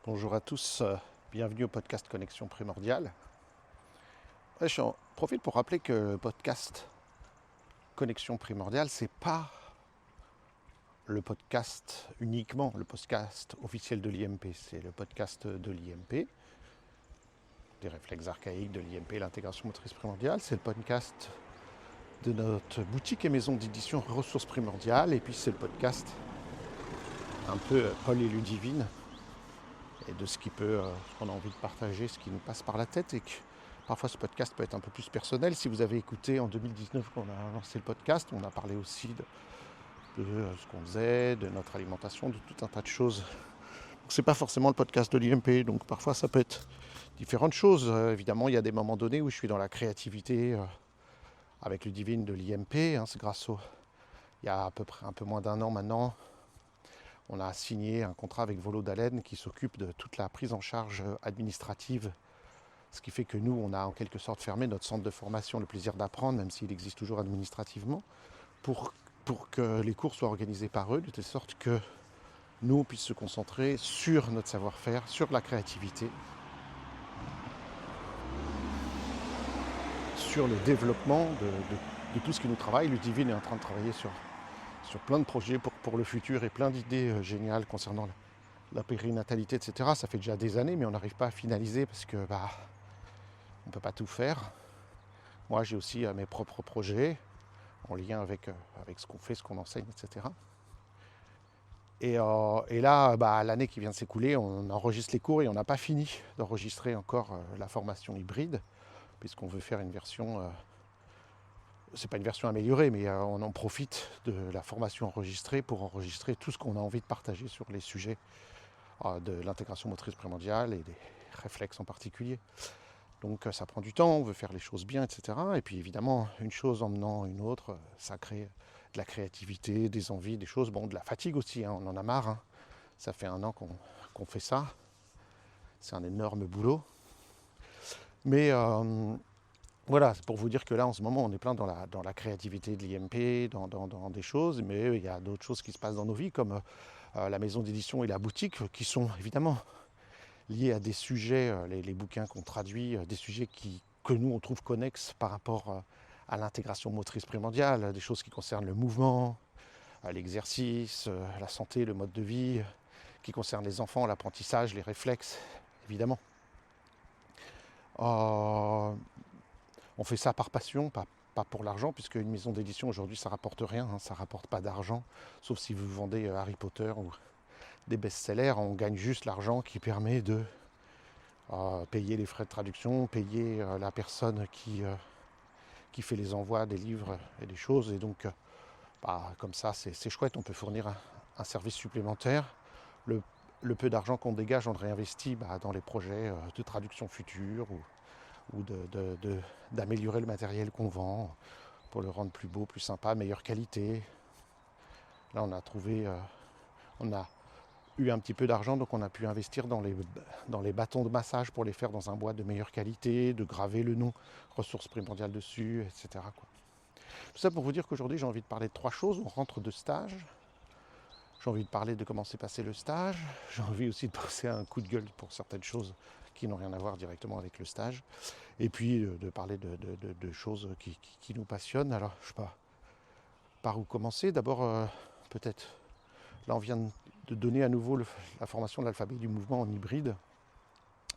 Bonjour à tous, bienvenue au podcast Connexion Primordiale. J'en profite pour rappeler que le podcast Connexion Primordiale, c'est pas le podcast uniquement, le podcast officiel de l'IMP, c'est le podcast de l'IMP, des réflexes archaïques de l'IMP, l'intégration motrice primordiale, c'est le podcast de notre boutique et maison d'édition Ressources Primordiales, et puis c'est le podcast un peu Paul et Ludivine, et de ce ce qu'on a envie de partager, ce qui nous passe par la tête, et que parfois ce podcast peut être un peu plus personnel. Si vous avez écouté en 2019 qu'on a lancé le podcast, on a parlé aussi de ce qu'on faisait, de notre alimentation, de tout un tas de choses. C'est pas forcément le podcast de l'IMP, donc parfois ça peut être différentes choses. Évidemment, il y a des moments donnés où je suis dans la créativité avec le divine de l'IMP. C'est grâce au... Il y a à peu près un peu moins d'un an maintenant, on a signé un contrat avec Volo d'Haleine qui s'occupe de toute la prise en charge administrative. Ce qui fait que nous, on a en quelque sorte fermé notre centre de formation, le plaisir d'apprendre, même s'il existe toujours administrativement, pour, pour que les cours soient organisés par eux, de telle sorte que nous, on puisse se concentrer sur notre savoir-faire, sur la créativité, sur le développement de tout ce qui nous travaille. Ludivine est en train de travailler sur plein de projets pour le futur et plein d'idées géniales concernant la périnatalité, etc. Ça fait déjà des années, mais on n'arrive pas à finaliser parce que on ne peut pas tout faire. Moi, j'ai aussi mes propres projets en lien avec ce qu'on fait, ce qu'on enseigne, etc. Et là, l'année qui vient de s'écouler, on enregistre les cours et on n'a pas fini d'enregistrer encore la formation hybride, puisqu'on veut faire une version, c'est pas une version améliorée, mais on en profite de la formation enregistrée pour enregistrer tout ce qu'on a envie de partager sur les sujets de l'intégration motrice primordiale et des réflexes en particulier. Donc ça prend du temps, on veut faire les choses bien, etc. Et puis évidemment, une chose emmenant une autre, ça crée de la créativité, des envies, des choses, bon, de la fatigue aussi, on en a marre. Ça fait un an qu'on fait ça. C'est un énorme boulot. Mais voilà, c'est pour vous dire que là, en ce moment, on est plein dans la créativité de l'IMP, dans des choses, mais il y a d'autres choses qui se passent dans nos vies, comme la maison d'édition et la boutique, qui sont évidemment liés à des sujets, les bouquins qu'on traduit, des sujets que nous, on trouve connexes par rapport à l'intégration motrice primordiale, des choses qui concernent le mouvement, l'exercice, la santé, le mode de vie, qui concernent les enfants, l'apprentissage, les réflexes, évidemment. Euh, on fait ça par passion, pas pour l'argent, puisque une maison d'édition aujourd'hui ça rapporte rien, ça rapporte pas d'argent, sauf si vous vendez Harry Potter ou des best-sellers, on gagne juste l'argent qui permet de payer les frais de traduction, payer la personne qui fait les envois des livres et des choses. Et donc, comme ça, c'est chouette, on peut fournir un service supplémentaire. Le, le peu d'argent qu'on dégage, on le réinvestit dans les projets de traduction future ou d'améliorer le matériel qu'on vend pour le rendre plus beau, plus sympa, meilleure qualité. Là, on a eu un petit peu d'argent, donc on a pu investir dans les bâtons de massage pour les faire dans un bois de meilleure qualité, de graver le nom ressources primordiales dessus, etc. Tout ça pour vous dire qu'aujourd'hui j'ai envie de parler de trois choses. On rentre de stage, j'ai envie de parler de comment s'est passé le stage, j'ai envie aussi de passer un coup de gueule pour certaines choses qui n'ont rien à voir directement avec le stage, et puis de parler de choses qui nous passionnent. Alors je sais pas par où commencer. D'abord peut-être, là on vient de donner à nouveau la formation de l'alphabet du mouvement en hybride,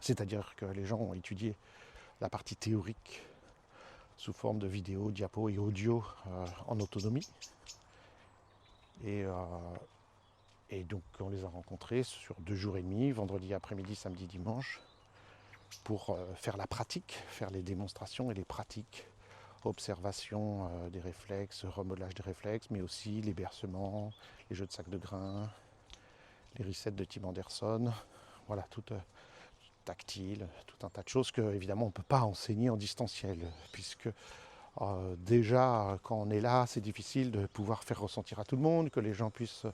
c'est-à-dire que les gens ont étudié la partie théorique sous forme de vidéo, diapo et audio en autonomie. Et, euh, et donc on les a rencontrés sur 2 jours et demi, vendredi après-midi, samedi, dimanche, pour faire la pratique, faire les démonstrations et les pratiques, observation des réflexes, remodelage des réflexes, mais aussi les bercements, les jeux de sac de grains, les resets de Tim Anderson, voilà, tout tactile, tout un tas de choses que évidemment on ne peut pas enseigner en distanciel, puisque déjà quand on est là, c'est difficile de pouvoir faire ressentir à tout le monde, que les gens puissent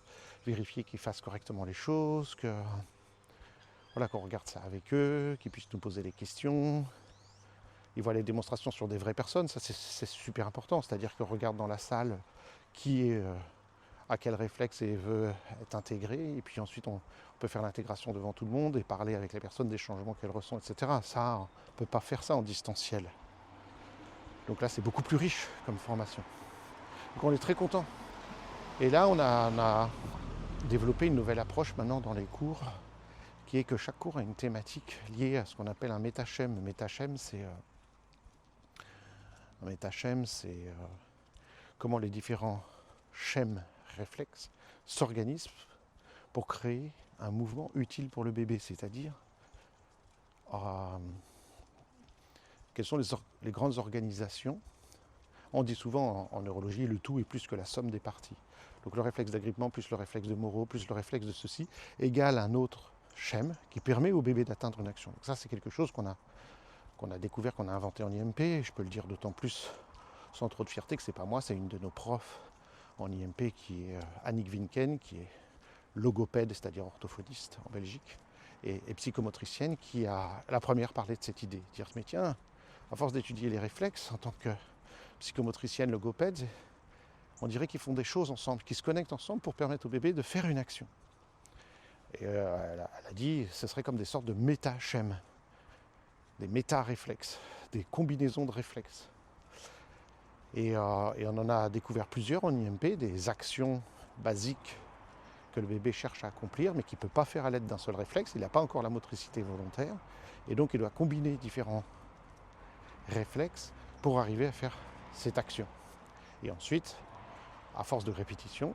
vérifier qu'ils fassent correctement les choses, que voilà, qu'on regarde ça avec eux, qu'ils puissent nous poser des questions. Ils voient les démonstrations sur des vraies personnes, ça c'est super important, c'est-à-dire qu'on regarde dans la salle qui est à quel réflexe il veut être intégré, et puis ensuite on peut faire l'intégration devant tout le monde et parler avec les personnes des changements qu'elles ressentent, etc. Ça, on ne peut pas faire ça en distanciel. Donc là, c'est beaucoup plus riche comme formation. Donc on est très content. Et là, on a développé une nouvelle approche maintenant dans les cours, qui est que chaque cours a une thématique liée à ce qu'on appelle un métachème. Un métachème, c'est comment les différents schèmes réflexes s'organisent pour créer un mouvement utile pour le bébé, c'est-à-dire quelles sont les grandes organisations. On dit souvent en neurologie, le tout est plus que la somme des parties. Donc le réflexe d'agrippement plus le réflexe de Moreau plus le réflexe de ceci égale un autre schème qui permet au bébé d'atteindre une action. Donc ça, c'est quelque chose qu'on a découvert, qu'on a inventé en IMP. Je peux le dire d'autant plus sans trop de fierté que c'est pas moi, c'est une de nos profs en IMP qui est Annick Winken, qui est logopède, c'est-à-dire orthophoniste en Belgique, et psychomotricienne, qui a la première parlé de cette idée. Dire, mais tiens, à force d'étudier les réflexes, en tant que psychomotricienne, logopède, on dirait qu'ils font des choses ensemble, qu'ils se connectent ensemble pour permettre au bébé de faire une action. Et elle a dit, ce serait comme des sortes de méta-schèmes, des méta-réflexes, des combinaisons de réflexes. Et on en a découvert plusieurs en IMP, des actions basiques que le bébé cherche à accomplir, mais qu'il ne peut pas faire à l'aide d'un seul réflexe. Il n'a pas encore la motricité volontaire. Et donc, il doit combiner différents réflexes pour arriver à faire cette action. Et ensuite, à force de répétition,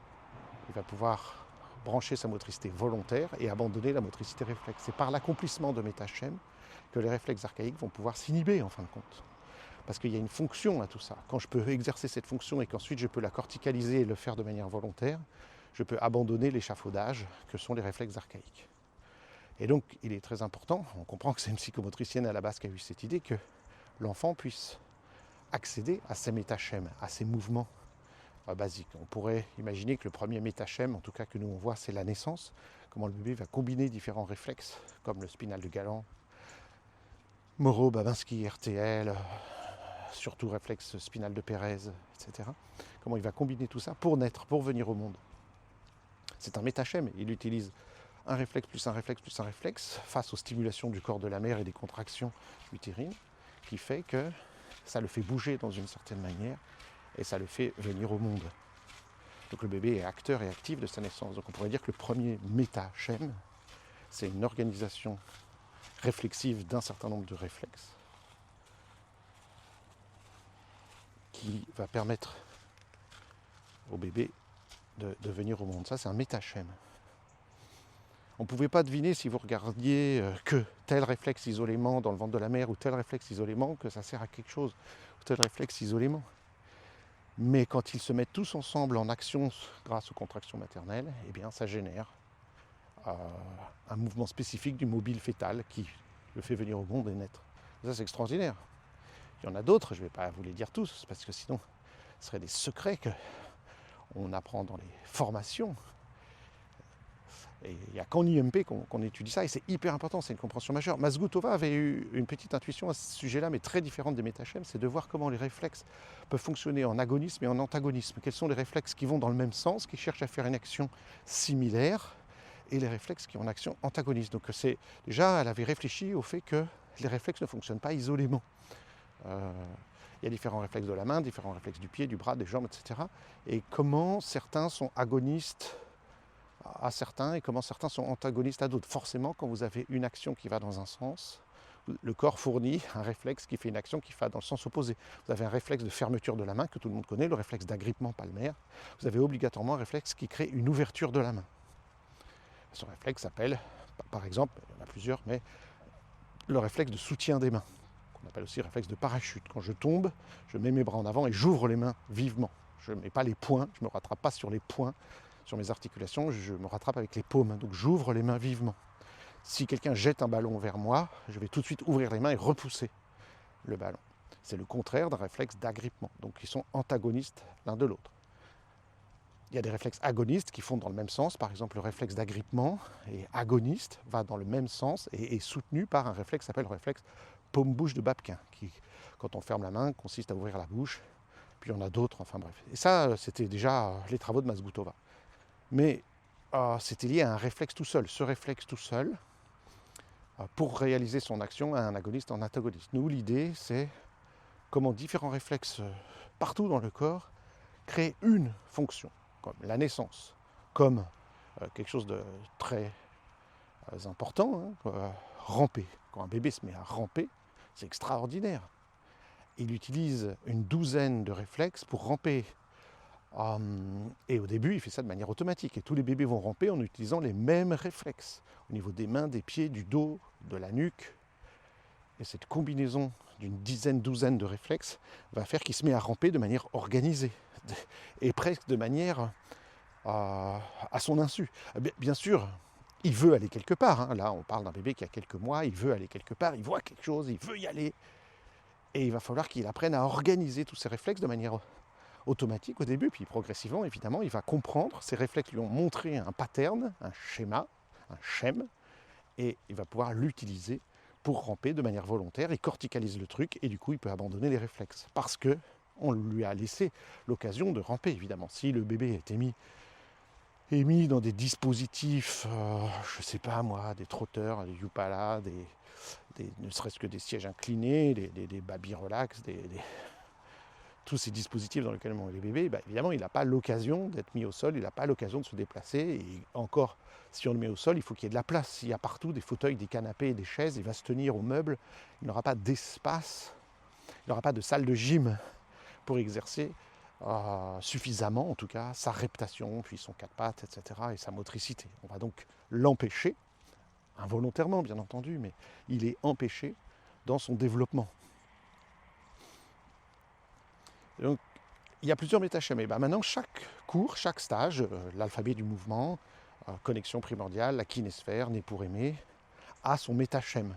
il va pouvoir brancher sa motricité volontaire et abandonner la motricité réflexe. C'est par l'accomplissement de métachèmes que les réflexes archaïques vont pouvoir s'inhiber en fin de compte. Parce qu'il y a une fonction à tout ça. Quand je peux exercer cette fonction et qu'ensuite je peux la corticaliser et le faire de manière volontaire, je peux abandonner l'échafaudage que sont les réflexes archaïques. Et donc, il est très important, on comprend que c'est une psychomotricienne à la base qui a eu cette idée, que l'enfant puisse accéder à ces métachèmes, à ces mouvements basiques. On pourrait imaginer que le premier métachème, en tout cas que nous on voit, c'est la naissance, comment le bébé va combiner différents réflexes, comme le spinal de Galant, Moreau, Babinski, RTL, surtout réflexe spinal de Pérez, etc. Comment il va combiner tout ça pour naître, pour venir au monde. C'est un métachème, il utilise un réflexe plus un réflexe plus un réflexe face aux stimulations du corps de la mère et des contractions utérines, qui fait que ça le fait bouger dans une certaine manière et ça le fait venir au monde. Donc le bébé est acteur et actif de sa naissance. Donc on pourrait dire que le premier métachème, c'est une organisation réflexive d'un certain nombre de réflexes qui va permettre au bébé de venir au monde. Ça, c'est un métachème. On ne pouvait pas deviner, si vous regardiez que tel réflexe isolément dans le ventre de la mère ou tel réflexe isolément, que ça sert à quelque chose, ou tel réflexe isolément. Mais quand ils se mettent tous ensemble en action grâce aux contractions maternelles, eh bien, ça génère un mouvement spécifique du mobile fœtal qui le fait venir au monde et naître. Et ça, c'est extraordinaire. Il y en a d'autres, je ne vais pas vous les dire tous, parce que sinon, ce seraient des secrets qu'on apprend dans les formations. Et il n'y a qu'en IMP qu'on étudie ça, et c'est hyper important, c'est une compréhension majeure. Mazgutova avait eu une petite intuition à ce sujet-là, mais très différente des métachèmes, c'est de voir comment les réflexes peuvent fonctionner en agonisme et en antagonisme. Quels sont les réflexes qui vont dans le même sens, qui cherchent à faire une action similaire, et les réflexes qui ont une action antagoniste. Donc déjà, elle avait réfléchi au fait que les réflexes ne fonctionnent pas isolément. Il y a différents réflexes de la main, différents réflexes du pied, du bras, des jambes, etc. Et comment certains sont agonistes à certains et comment certains sont antagonistes à d'autres. Forcément, quand vous avez une action qui va dans un sens, le corps fournit un réflexe qui fait une action qui va dans le sens opposé. Vous avez un réflexe de fermeture de la main que tout le monde connaît, le réflexe d'agrippement palmaire. Vous avez obligatoirement un réflexe qui crée une ouverture de la main. Ce réflexe s'appelle, par exemple, il y en a plusieurs, mais le réflexe de soutien des mains, qu'on appelle aussi réflexe de parachute. Quand je tombe, je mets mes bras en avant et j'ouvre les mains vivement. Je ne mets pas les poings, je ne me rattrape pas sur les poings, sur mes articulations, je me rattrape avec les paumes. Donc j'ouvre les mains vivement. Si quelqu'un jette un ballon vers moi, je vais tout de suite ouvrir les mains et repousser le ballon. C'est le contraire d'un réflexe d'agrippement. Donc ils sont antagonistes l'un de l'autre. Il y a des réflexes agonistes qui font dans le même sens. Par exemple, le réflexe d'agrippement est agoniste, va dans le même sens et est soutenu par un réflexe qui s'appelle le réflexe paume-bouche de Babkin, qui, quand on ferme la main, consiste à ouvrir la bouche. Puis il y en a d'autres, enfin bref. Et ça, c'était déjà les travaux de Mazgutova. Mais c'était lié à un réflexe tout seul. Ce réflexe tout seul, pour réaliser son action, a un agoniste en antagoniste. Nous, l'idée, c'est comment différents réflexes partout dans le corps créent une fonction, comme la naissance, comme quelque chose de très important, hein, ramper. Quand un bébé se met à ramper, c'est extraordinaire. Il utilise une douzaine de réflexes pour ramper. Et au début, il fait ça de manière automatique. Et tous les bébés vont ramper en utilisant les mêmes réflexes, au niveau des mains, des pieds, du dos, de la nuque. Et cette combinaison d'une dizaine, douzaine de réflexes va faire qu'il se met à ramper de manière organisée et presque de manière à son insu. Bien sûr, il veut aller quelque part. Hein. Là, on parle d'un bébé qui a quelques mois, il veut aller quelque part, il voit quelque chose, il veut y aller. Et il va falloir qu'il apprenne à organiser tous ces réflexes de manière automatique au début, puis progressivement, évidemment, il va comprendre. Ces réflexes lui ont montré un pattern, un schéma, un schème, et il va pouvoir l'utiliser pour ramper de manière volontaire. Il corticalise le truc, et du coup, il peut abandonner les réflexes. Parce que on lui a laissé l'occasion de ramper, évidemment. Si le bébé a été mis dans des dispositifs, je sais pas moi, des trotteurs, des Yupala, ne serait-ce que des sièges inclinés, des baby relax, tous ces dispositifs dans lesquels on met les bébés, évidemment, il n'a pas l'occasion d'être mis au sol, il n'a pas l'occasion de se déplacer. Et encore, si on le met au sol, il faut qu'il y ait de la place. S'il y a partout des fauteuils, des canapés, des chaises, il va se tenir aux meubles, il n'aura pas d'espace, il n'aura pas de salle de gym pour exercer suffisamment, en tout cas, sa reptation, puis son quatre pattes, etc., et sa motricité. On va donc l'empêcher, involontairement bien entendu, mais il est empêché dans son développement. Donc, il y a plusieurs métaschèmes. Et maintenant, chaque cours, chaque stage, l'alphabet du mouvement, connexion primordiale, la kinésphère, né pour aimer, a son métaschème,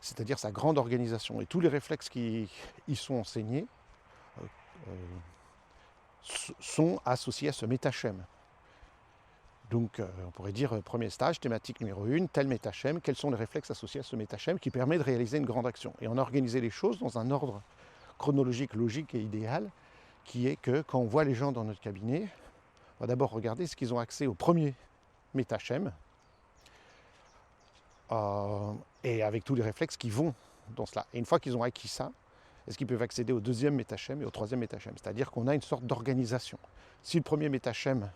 c'est-à-dire sa grande organisation. Et tous les réflexes qui y sont enseignés sont associés à ce métaschème. Donc, on pourrait dire, premier stage, thématique numéro 1, tel métaschème, quels sont les réflexes associés à ce métaschème qui permet de réaliser une grande action. Et on a organisé les choses dans un ordre chronologique, logique et idéal, qui est que quand on voit les gens dans notre cabinet, on va d'abord regarder ce qu'ils ont accès au premier métaschème, et avec tous les réflexes qui vont dans cela. Et une fois qu'ils ont acquis ça, est-ce qu'ils peuvent accéder au deuxième métaschème et au troisième métaschème? C'est-à-dire qu'on a une sorte d'organisation. Si le premier métaschème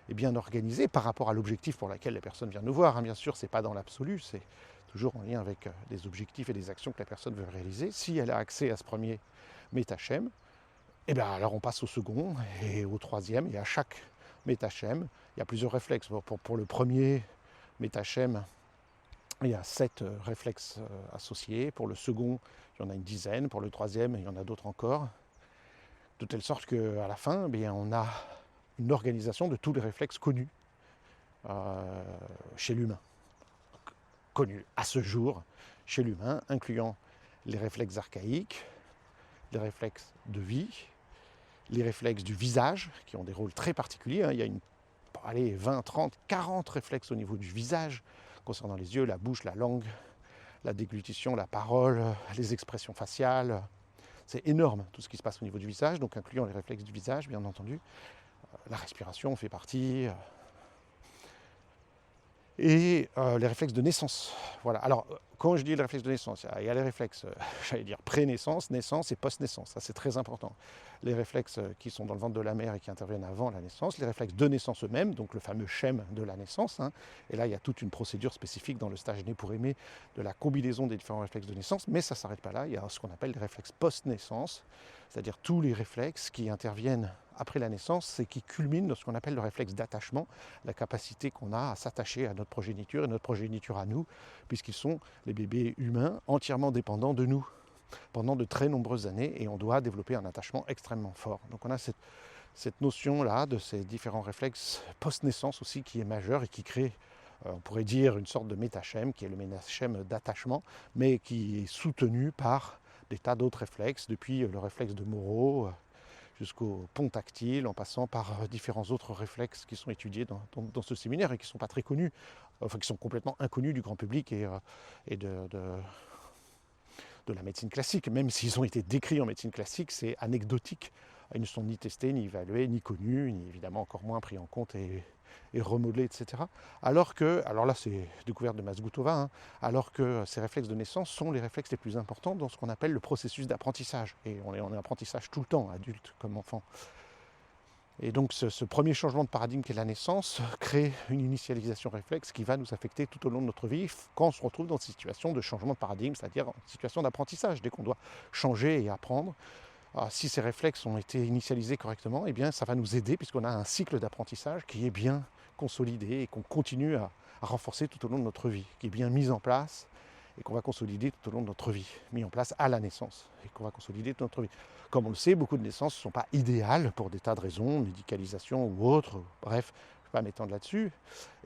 est bien organisé par rapport à l'objectif pour lequel la personne vient nous voir, hein, bien sûr, ce n'est pas dans l'absolu, c'est toujours en lien avec des objectifs et des actions que la personne veut réaliser. Si elle a accès à ce premier métaschème, alors on passe au second et au troisième, et à chaque métaschème, il y a plusieurs réflexes. Pour le premier métaschème, il y a 7 réflexes associés. Pour le second, il y en a une dizaine. Pour le troisième, il y en a d'autres encore. De telle sorte qu'à la fin, on a une organisation de tous les réflexes connus chez l'humain. Connus à ce jour chez l'humain, incluant les réflexes archaïques, les réflexes de vie, les réflexes du visage, qui ont des rôles très particuliers. Hein. Il y a 20, 30, 40 réflexes au niveau du visage, concernant les yeux, la bouche, la langue, la déglutition, la parole, les expressions faciales. C'est énorme tout ce qui se passe au niveau du visage, donc incluant les réflexes du visage, bien entendu. La respiration fait partie. Et les réflexes de naissance. Voilà. Alors, quand je dis les réflexes de naissance, il y a les réflexes, j'allais dire pré-naissance, naissance et post-naissance. Ça, c'est très important. Les réflexes qui sont dans le ventre de la mère et qui interviennent avant la naissance, les réflexes de naissance eux-mêmes, donc le fameux schème de la naissance. Hein. Et là, il y a toute une procédure spécifique dans le stage né pour aimer de la combinaison des différents réflexes de naissance, mais ça ne s'arrête pas là. Il y a ce qu'on appelle les réflexes post-naissance, c'est-à-dire tous les réflexes qui interviennent après la naissance et qui culminent dans ce qu'on appelle le réflexe d'attachement, la capacité qu'on a à s'attacher à notre progéniture et notre progéniture à nous, puisqu'ils sont les bébés humains entièrement dépendants de nous pendant de très nombreuses années, et on doit développer un attachement extrêmement fort. Donc on a cette notion-là de ces différents réflexes post-naissance aussi qui est majeure et qui crée, on pourrait dire, une sorte de métaschème, qui est le métaschème d'attachement, mais qui est soutenu par des tas d'autres réflexes, depuis le réflexe de Moro jusqu'au pont tactile, en passant par différents autres réflexes qui sont étudiés dans ce séminaire et qui ne sont pas très connus, enfin qui sont complètement inconnus du grand public et de la médecine classique. Même s'ils ont été décrits en médecine classique, c'est anecdotique Ils ne sont ni testés, ni évalués, ni connus, ni évidemment encore moins pris en compte et remodelés, etc. Alors là c'est découverte de Mazgutova, hein, alors que ces réflexes de naissance sont les réflexes les plus importants dans ce qu'on appelle le processus d'apprentissage. Et on est en apprentissage tout le temps, adulte comme enfant. Et donc ce premier changement de paradigme qu'est la naissance crée une initialisation réflexe qui va nous affecter tout au long de notre vie quand on se retrouve dans une situation de changement de paradigme, c'est-à-dire en situation d'apprentissage, dès qu'on doit changer et apprendre. Alors, si ces réflexes ont été initialisés correctement, eh bien, ça va nous aider puisqu'on a un cycle d'apprentissage qui est bien consolidé et qu'on continue à renforcer tout au long de notre vie, qui est bien mis en place et qu'on va consolider tout au long de notre vie, mis en place à la naissance et qu'on va consolider toute notre vie. Comme on le sait, beaucoup de naissances ne sont pas idéales pour des tas de raisons, médicalisation ou autre, bref, je ne vais pas m'étendre là-dessus.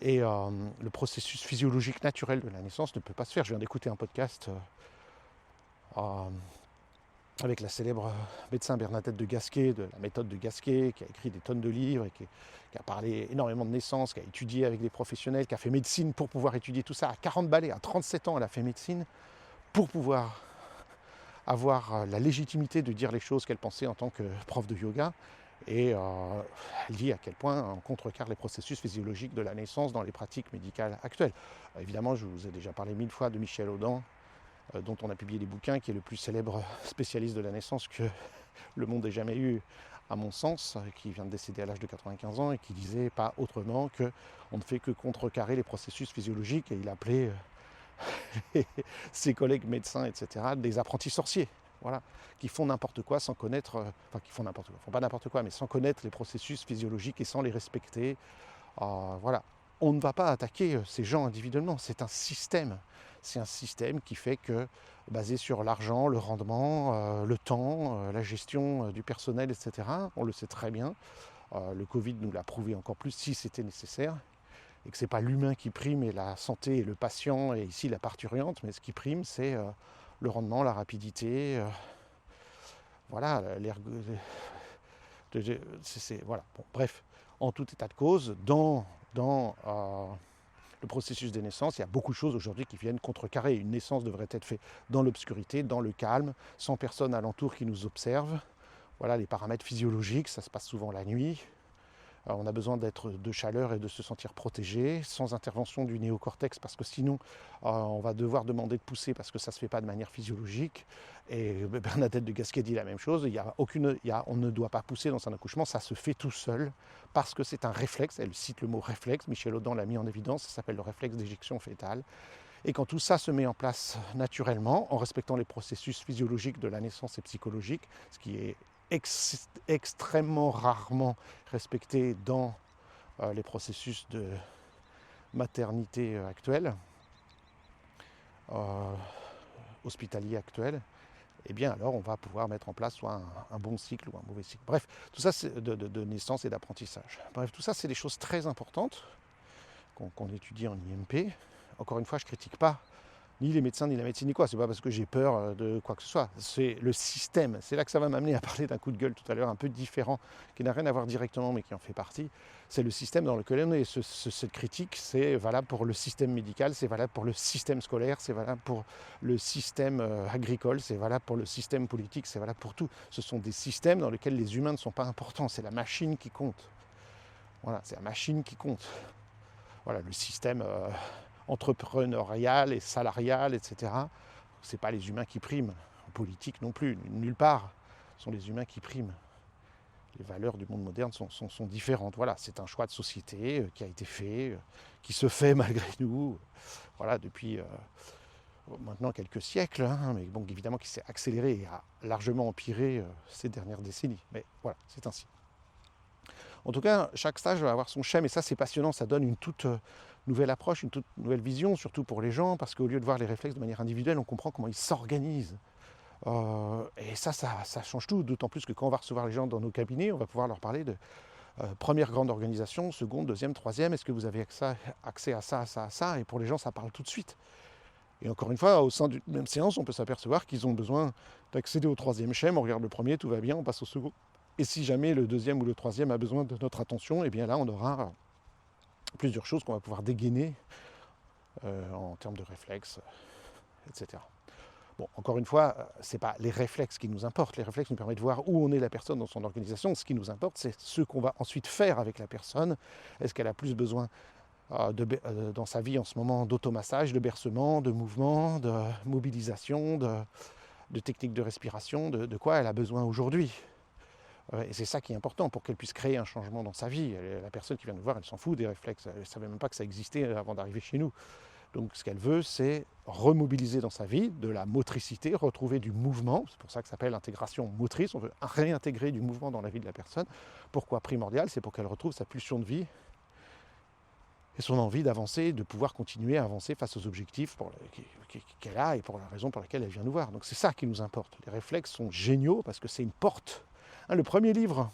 Et le processus physiologique naturel de la naissance ne peut pas se faire. Je viens d'écouter un podcast avec la célèbre médecin Bernadette de Gasquet, de la méthode de Gasquet, qui a écrit des tonnes de livres et qui a parlé énormément de naissance, qui a étudié avec des professionnels, qui a fait médecine pour pouvoir étudier tout ça. À 40 balais, à 37 ans, elle a fait médecine pour pouvoir avoir la légitimité de dire les choses qu'elle pensait en tant que prof de yoga. Et elle dit à quel point on contrecarre les processus physiologiques de la naissance dans les pratiques médicales actuelles. Évidemment, je vous ai déjà parlé 1000 fois de Michel Audin, dont on a publié des bouquins, qui est le plus célèbre spécialiste de la naissance que le monde ait jamais eu, à mon sens, qui vient de décéder à l'âge de 95 ans et qui disait pas autrement qu'on ne fait que contrecarrer les processus physiologiques, et il appelait ses collègues médecins, etc., des apprentis sorciers, voilà, qui font n'importe quoi sans connaître, qui font n'importe quoi, font pas n'importe quoi, mais sans connaître les processus physiologiques et sans les respecter. Voilà. On ne va pas attaquer ces gens individuellement, c'est un système. C'est un système qui fait que, basé sur l'argent, le rendement, le temps, la gestion du personnel, etc., on le sait très bien, le Covid nous l'a prouvé encore plus si c'était nécessaire, et que ce n'est pas l'humain qui prime et la santé et le patient et ici la parturiente, mais ce qui prime c'est le rendement, la rapidité, voilà, voilà. Bon, bref, en tout état de cause, dans le processus des naissances, il y a beaucoup de choses aujourd'hui qui viennent contrecarrer. Une naissance devrait être faite dans l'obscurité, dans le calme, sans personne alentour qui nous observe. Voilà les paramètres physiologiques, ça se passe souvent la nuit. On a besoin d'être de chaleur et de se sentir protégé, sans intervention du néocortex, parce que sinon on va devoir demander de pousser parce que ça ne se fait pas de manière physiologique. Et Bernadette de Gasquet dit la même chose, on ne doit pas pousser dans un accouchement, ça se fait tout seul, parce que c'est un réflexe, elle cite le mot réflexe, Michel Audin l'a mis en évidence, ça s'appelle le réflexe d'éjection fétale. Et quand tout ça se met en place naturellement, en respectant les processus physiologiques de la naissance et psychologique, ce qui est extrêmement rarement respecté dans les processus de maternité actuels, hospitaliers actuels, eh bien alors on va pouvoir mettre en place soit un bon cycle ou un mauvais cycle. Bref, tout ça c'est de naissance et d'apprentissage. Bref, tout ça c'est des choses très importantes qu'on étudie en IMP. Encore une fois, je ne critique pas ni les médecins, ni la médecine, ni quoi. C'est pas parce que j'ai peur de quoi que ce soit. C'est le système. C'est là que ça va m'amener à parler d'un coup de gueule tout à l'heure, un peu différent, qui n'a rien à voir directement, mais qui en fait partie. C'est le système dans lequel on est. Cette critique, c'est valable pour le système médical, c'est valable pour le système scolaire, c'est valable pour le système agricole, c'est valable pour le système politique, c'est valable pour tout. Ce sont des systèmes dans lesquels les humains ne sont pas importants. C'est la machine qui compte. Voilà, c'est la machine qui compte. Voilà, le système entrepreneurial et salarial, etc. Ce n'est pas les humains qui priment. En politique non plus, nulle part. Ce sont les humains qui priment. Les valeurs du monde moderne sont différentes. Voilà, c'est un choix de société qui a été fait, qui se fait malgré nous, voilà, depuis maintenant quelques siècles, hein, mais bon, évidemment qui s'est accéléré et a largement empiré ces dernières décennies. Mais voilà, c'est ainsi. En tout cas, chaque stage va avoir son schème, et ça c'est passionnant, ça donne une toute nouvelle approche, une toute nouvelle vision, surtout pour les gens, parce qu'au lieu de voir les réflexes de manière individuelle, on comprend comment ils s'organisent. Et ça change tout, d'autant plus que quand on va recevoir les gens dans nos cabinets, on va pouvoir leur parler de première grande organisation, seconde, deuxième, troisième, est-ce que vous avez accès à ça, à ça, à ça, et pour les gens ça parle tout de suite. Et encore une fois, au sein d'une même séance, on peut s'apercevoir qu'ils ont besoin d'accéder au troisième schème, on regarde le premier, tout va bien, on passe au second. Et si jamais le deuxième ou le troisième a besoin de notre attention, eh bien là, on aura plusieurs choses qu'on va pouvoir dégainer en termes de réflexes, etc. Bon, encore une fois, ce n'est pas les réflexes qui nous importent. Les réflexes nous permettent de voir où on est la personne dans son organisation. Ce qui nous importe, c'est ce qu'on va ensuite faire avec la personne. Est-ce qu'elle a plus besoin dans sa vie en ce moment d'automassage, de bercement, de mouvement, de mobilisation, de techniques de respiration, de quoi elle a besoin aujourd'hui. Et c'est ça qui est important pour qu'elle puisse créer un changement dans sa vie. La personne qui vient nous voir, elle s'en fout des réflexes. Elle ne savait même pas que ça existait avant d'arriver chez nous. Donc ce qu'elle veut, c'est remobiliser dans sa vie de la motricité, retrouver du mouvement. C'est pour ça que ça s'appelle intégration motrice. On veut réintégrer du mouvement dans la vie de la personne. Pourquoi primordial? C'est pour qu'elle retrouve sa pulsion de vie et son envie d'avancer, de pouvoir continuer à avancer face aux objectifs qu'elle a et pour la raison pour laquelle elle vient nous voir. Donc c'est ça qui nous importe. Les réflexes sont géniaux parce que c'est une porte. Le premier livre,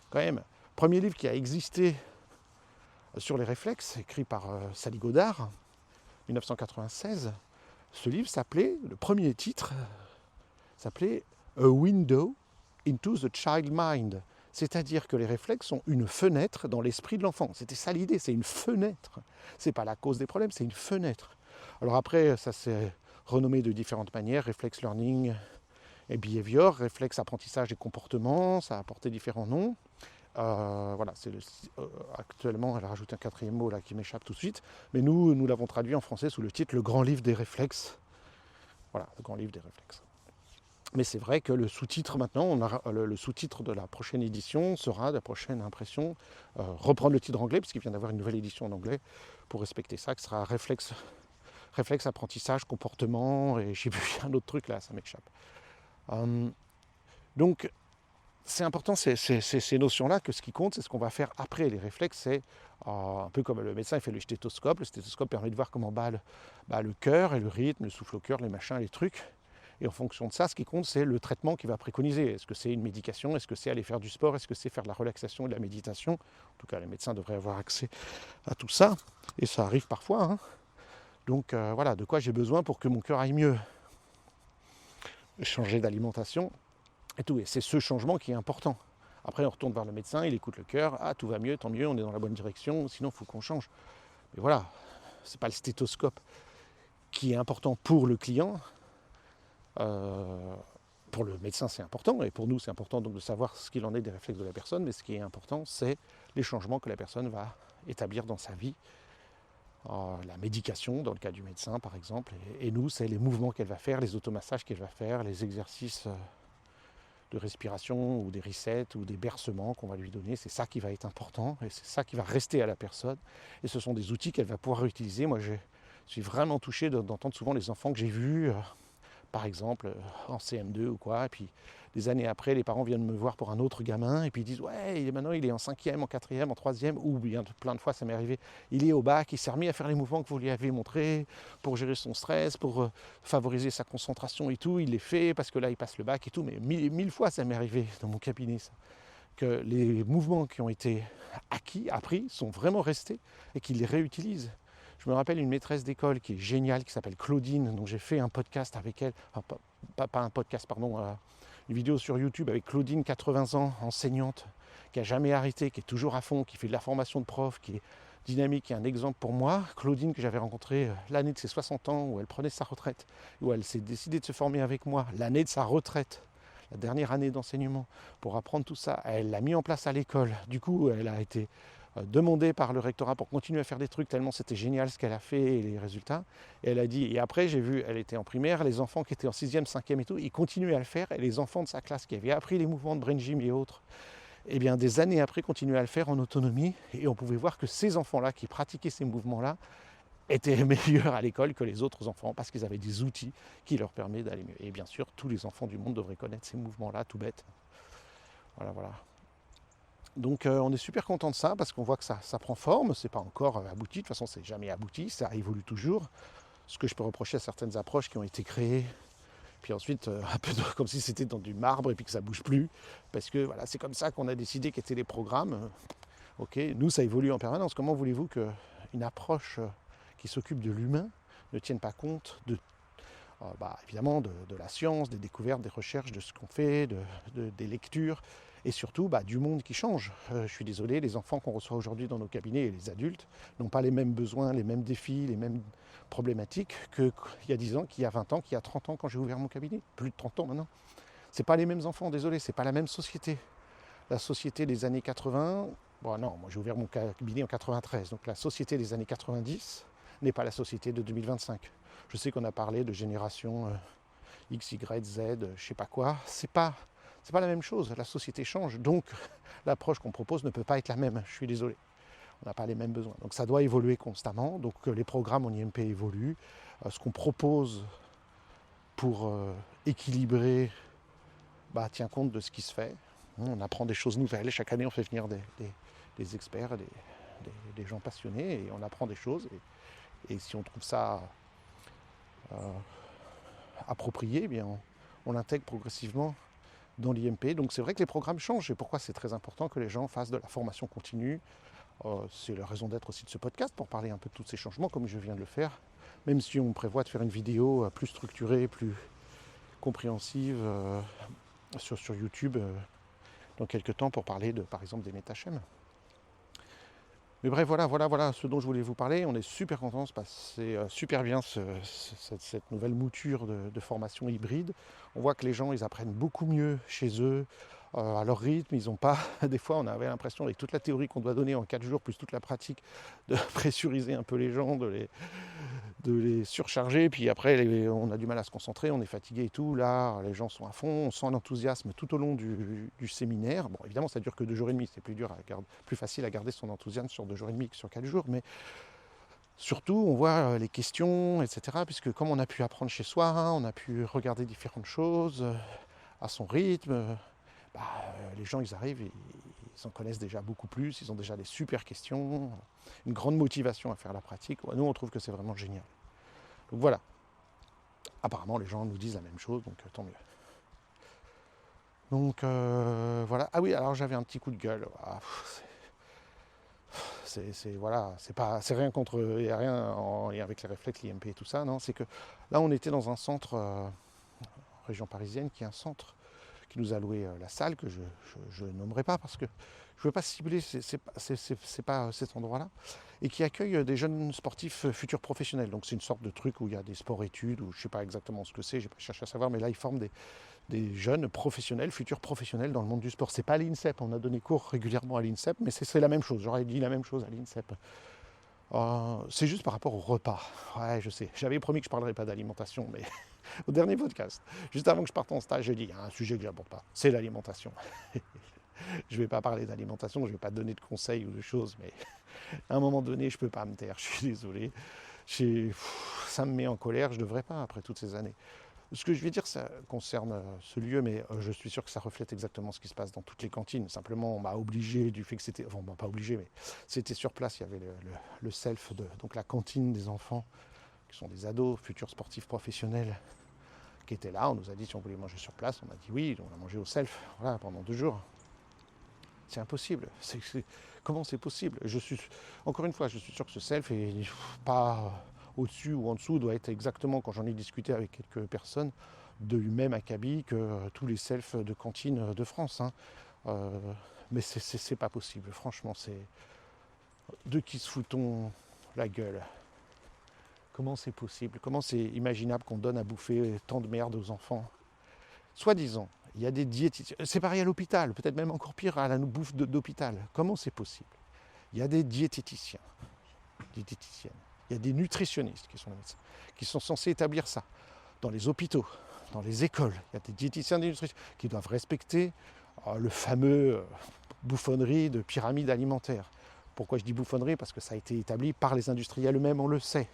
quand même, premier livre qui a existé sur les réflexes, écrit par Sally Godard, 1996, ce livre s'appelait, le premier titre s'appelait A Window into the Child Mind. C'est-à-dire que les réflexes sont une fenêtre dans l'esprit de l'enfant. C'était ça l'idée, c'est une fenêtre. C'est pas la cause des problèmes, c'est une fenêtre. Alors après, ça s'est renommé de différentes manières, réflexe learning et behavior, réflexe apprentissage et comportement, ça a apporté différents noms. Voilà, actuellement, elle a rajouté un quatrième mot là qui m'échappe tout de suite, mais nous l'avons traduit en français sous le titre Le Grand Livre des Réflexes. Voilà, le Grand Livre des Réflexes. Mais c'est vrai que le sous-titre maintenant, le sous-titre de la prochaine édition sera, de la prochaine impression, reprendre le titre anglais, puisqu'il vient d'avoir une nouvelle édition en anglais, pour respecter ça, qui sera réflexe apprentissage, comportement, et j'ai vu un autre truc là, ça m'échappe. Donc, c'est important ces notions-là, que ce qui compte, c'est ce qu'on va faire après. Les réflexes, c'est un peu comme le médecin il fait le stéthoscope. Le stéthoscope permet de voir comment bat le cœur et le rythme, le souffle au cœur, les machins, les trucs. Et en fonction de ça, ce qui compte, c'est le traitement qu'il va préconiser. Est-ce que c'est une médication? Est-ce que c'est aller faire du sport? Est-ce que c'est faire de la relaxation et de la méditation? En tout cas, les médecins devraient avoir accès à tout ça. Et ça arrive parfois. Hein. Donc voilà, de quoi j'ai besoin pour que mon cœur aille mieux. Changer d'alimentation. Et tout, et c'est ce changement qui est important. Après, on retourne vers le médecin, il écoute le cœur, tout va mieux, tant mieux, on est dans la bonne direction, sinon il faut qu'on change. Mais voilà, c'est pas le stéthoscope qui est important pour le client. Pour le médecin, c'est important, et pour nous, c'est important donc de savoir ce qu'il en est des réflexes de la personne, mais ce qui est important, c'est les changements que la personne va établir dans sa vie. La médication, dans le cas du médecin, par exemple, et nous, c'est les mouvements qu'elle va faire, les automassages qu'elle va faire, les exercices de respiration ou des resets ou des bercements qu'on va lui donner, c'est ça qui va être important et c'est ça qui va rester à la personne et ce sont des outils qu'elle va pouvoir utiliser. Moi je suis vraiment touché d'entendre souvent les enfants que j'ai vus par exemple en CM2 ou quoi, et puis des années après les parents viennent me voir pour un autre gamin et puis ils disent ouais maintenant il est en 5e, en 4e, en 3e, ou bien plein de fois ça m'est arrivé, il est au bac, il s'est remis à faire les mouvements que vous lui avez montrés pour gérer son stress, pour favoriser sa concentration et tout, il les fait parce que là il passe le bac et tout, mais mille fois ça m'est arrivé dans mon cabinet ça, que les mouvements qui ont été appris sont vraiment restés et qu'ils les réutilisent. Je me rappelle une maîtresse d'école qui est géniale, qui s'appelle Claudine, dont j'ai fait un podcast avec elle, enfin, pas un podcast, pardon, une vidéo sur YouTube avec Claudine, 80 ans, enseignante, qui n'a jamais arrêté, qui est toujours à fond, qui fait de la formation de prof, qui est dynamique, qui est un exemple pour moi. Claudine, que j'avais rencontrée l'année de ses 60 ans, où elle prenait sa retraite, où elle s'est décidée de se former avec moi, l'année de sa retraite, la dernière année d'enseignement, pour apprendre tout ça. Elle l'a mis en place à l'école. Du coup, elle a été demandée par le rectorat pour continuer à faire des trucs tellement c'était génial ce qu'elle a fait et les résultats. Et elle a dit, et après j'ai vu, elle était en primaire, les enfants qui étaient en 6e, 5e et tout, ils continuaient à le faire, et les enfants de sa classe qui avaient appris les mouvements de brain gym et autres, et bien des années après continuaient à le faire en autonomie, et on pouvait voir que ces enfants-là qui pratiquaient ces mouvements-là étaient meilleurs à l'école que les autres enfants parce qu'ils avaient des outils qui leur permettent d'aller mieux. Et bien sûr, tous les enfants du monde devraient connaître ces mouvements-là, tout bête. Voilà. Donc on est super content de ça parce qu'on voit que ça prend forme, c'est pas encore abouti, de toute façon c'est jamais abouti, ça évolue toujours. Ce que je peux reprocher à certaines approches qui ont été créées, puis ensuite un peu comme si c'était dans du marbre et puis que ça bouge plus, parce que voilà, c'est comme ça qu'on a décidé qu'étaient les programmes. Ok, nous ça évolue en permanence. Comment voulez-vous qu'une approche qui s'occupe de l'humain ne tienne pas compte évidemment de la science, des découvertes, des recherches, de ce qu'on fait, des lectures, et surtout du monde qui change. Je suis désolé, les enfants qu'on reçoit aujourd'hui dans nos cabinets et les adultes n'ont pas les mêmes besoins, les mêmes défis, les mêmes problématiques qu'il y a 10 ans, qu'il y a 20 ans, qu'il y a 30 ans quand j'ai ouvert mon cabinet. Plus de 30 ans maintenant. C'est pas les mêmes enfants, désolé, c'est pas la même société. La société des années 80, moi j'ai ouvert mon cabinet en 93, donc la société des années 90 n'est pas la société de 2025. Je sais qu'on a parlé de génération X, Y, Z, je sais pas quoi, c'est pas la même chose, la société change, donc l'approche qu'on propose ne peut pas être la même, je suis désolé. On n'a pas les mêmes besoins. Donc ça doit évoluer constamment, donc les programmes en IMP évoluent, ce qu'on propose pour équilibrer tient compte de ce qui se fait. On apprend des choses nouvelles. Chaque année, on fait venir des experts, des gens passionnés, et on apprend des choses. Et si on trouve ça approprié, eh bien on l'intègre progressivement dans l'IMP. Donc c'est vrai que les programmes changent. Et pourquoi c'est très important que les gens fassent de la formation continue. C'est la raison d'être aussi de ce podcast, pour parler un peu de tous ces changements, comme je viens de le faire. Même si on prévoit de faire une vidéo plus structurée, plus compréhensive sur YouTube dans quelques temps, pour parler par exemple des métaschèmes. Mais bref, voilà ce dont je voulais vous parler. On est super contents, se passer super bien cette nouvelle mouture de formation hybride. On voit que les gens, ils apprennent beaucoup mieux chez eux, à leur rythme. Ils n'ont pas, des fois on avait l'impression, avec toute la théorie qu'on doit donner en 4 jours, plus toute la pratique, de pressuriser un peu les gens, de les surcharger, puis après on a du mal à se concentrer, on est fatigué et tout. Là, les gens sont à fond, on sent l'enthousiasme tout au long du séminaire. Bon, évidemment, ça dure que 2 jours et demi, c'est plus facile à garder son enthousiasme sur 2 jours et demi que sur 4 jours, mais surtout, on voit les questions, etc., puisque comme on a pu apprendre chez soi, on a pu regarder différentes choses à son rythme, les gens, ils arrivent, ils en connaissent déjà beaucoup plus, ils ont déjà des super questions, une grande motivation à faire la pratique. Nous, on trouve que c'est vraiment génial. Donc voilà. Apparemment, les gens nous disent la même chose, donc tant mieux. Donc voilà. Ah oui, alors j'avais un petit coup de gueule. C'est rien contre, il n'y a rien en lien avec les réflexes, l'IMP et tout ça, non. C'est que là, on était dans un centre, région parisienne, qui est un centre qui nous a loué la salle, que je nommerai pas parce que je ne veux pas cibler, c'est pas cet endroit-là, et qui accueille des jeunes sportifs futurs professionnels. Donc c'est une sorte de truc où il y a des sports-études, ou je ne sais pas exactement ce que c'est, j'ai pas cherché à savoir, mais là ils forment des jeunes professionnels, futurs professionnels dans le monde du sport. C'est pas l'INSEP, on a donné cours régulièrement à l'INSEP, mais c'est la même chose, j'aurais dit la même chose à l'INSEP. C'est juste par rapport au repas. Ouais, je sais, j'avais promis que je ne parlerais pas d'alimentation, mais au dernier podcast, juste avant que je parte en stage, j'ai dit, il y a un sujet que je n'aborde pas, c'est l'alimentation. Je ne vais pas parler d'alimentation, je ne vais pas donner de conseils ou de choses, mais à un moment donné, je ne peux pas me taire, je suis désolé. Ça me met en colère, je ne devrais pas après toutes ces années. Ce que je vais dire, ça concerne ce lieu, mais je suis sûr que ça reflète exactement ce qui se passe dans toutes les cantines. Simplement, on m'a obligé du fait que c'était... Enfin, pas obligé, mais c'était sur place. Il y avait le self, donc la cantine des enfants, qui sont des ados, futurs sportifs professionnels, qui étaient là. On nous a dit si on voulait manger sur place. On a dit oui, on a mangé au self, voilà, pendant 2 jours. C'est impossible. Comment c'est possible? Encore une fois, je suis sûr que ce self est pas... au-dessus ou en dessous, doit être exactement, quand j'en ai discuté avec quelques personnes, du même acabit que tous les selfs de cantine de France. Mais c'est pas possible, franchement, c'est... De qui se fout-on la gueule? Comment c'est possible? Comment c'est imaginable qu'on donne à bouffer tant de merde aux enfants? Soi-disant, il y a des diététiciens, c'est pareil à l'hôpital, peut-être même encore pire à la bouffe d'hôpital. Comment c'est possible? Il y a des diététiciens, diététiciennes. Il y a des nutritionnistes qui sont les médecins, qui sont censés établir ça dans les hôpitaux, dans les écoles. Il y a des diététiciens, des nutritionnistes qui doivent respecter le fameux bouffonnerie de pyramide alimentaire. Pourquoi je dis bouffonnerie? Parce que ça a été établi par les industriels eux-mêmes, on le sait.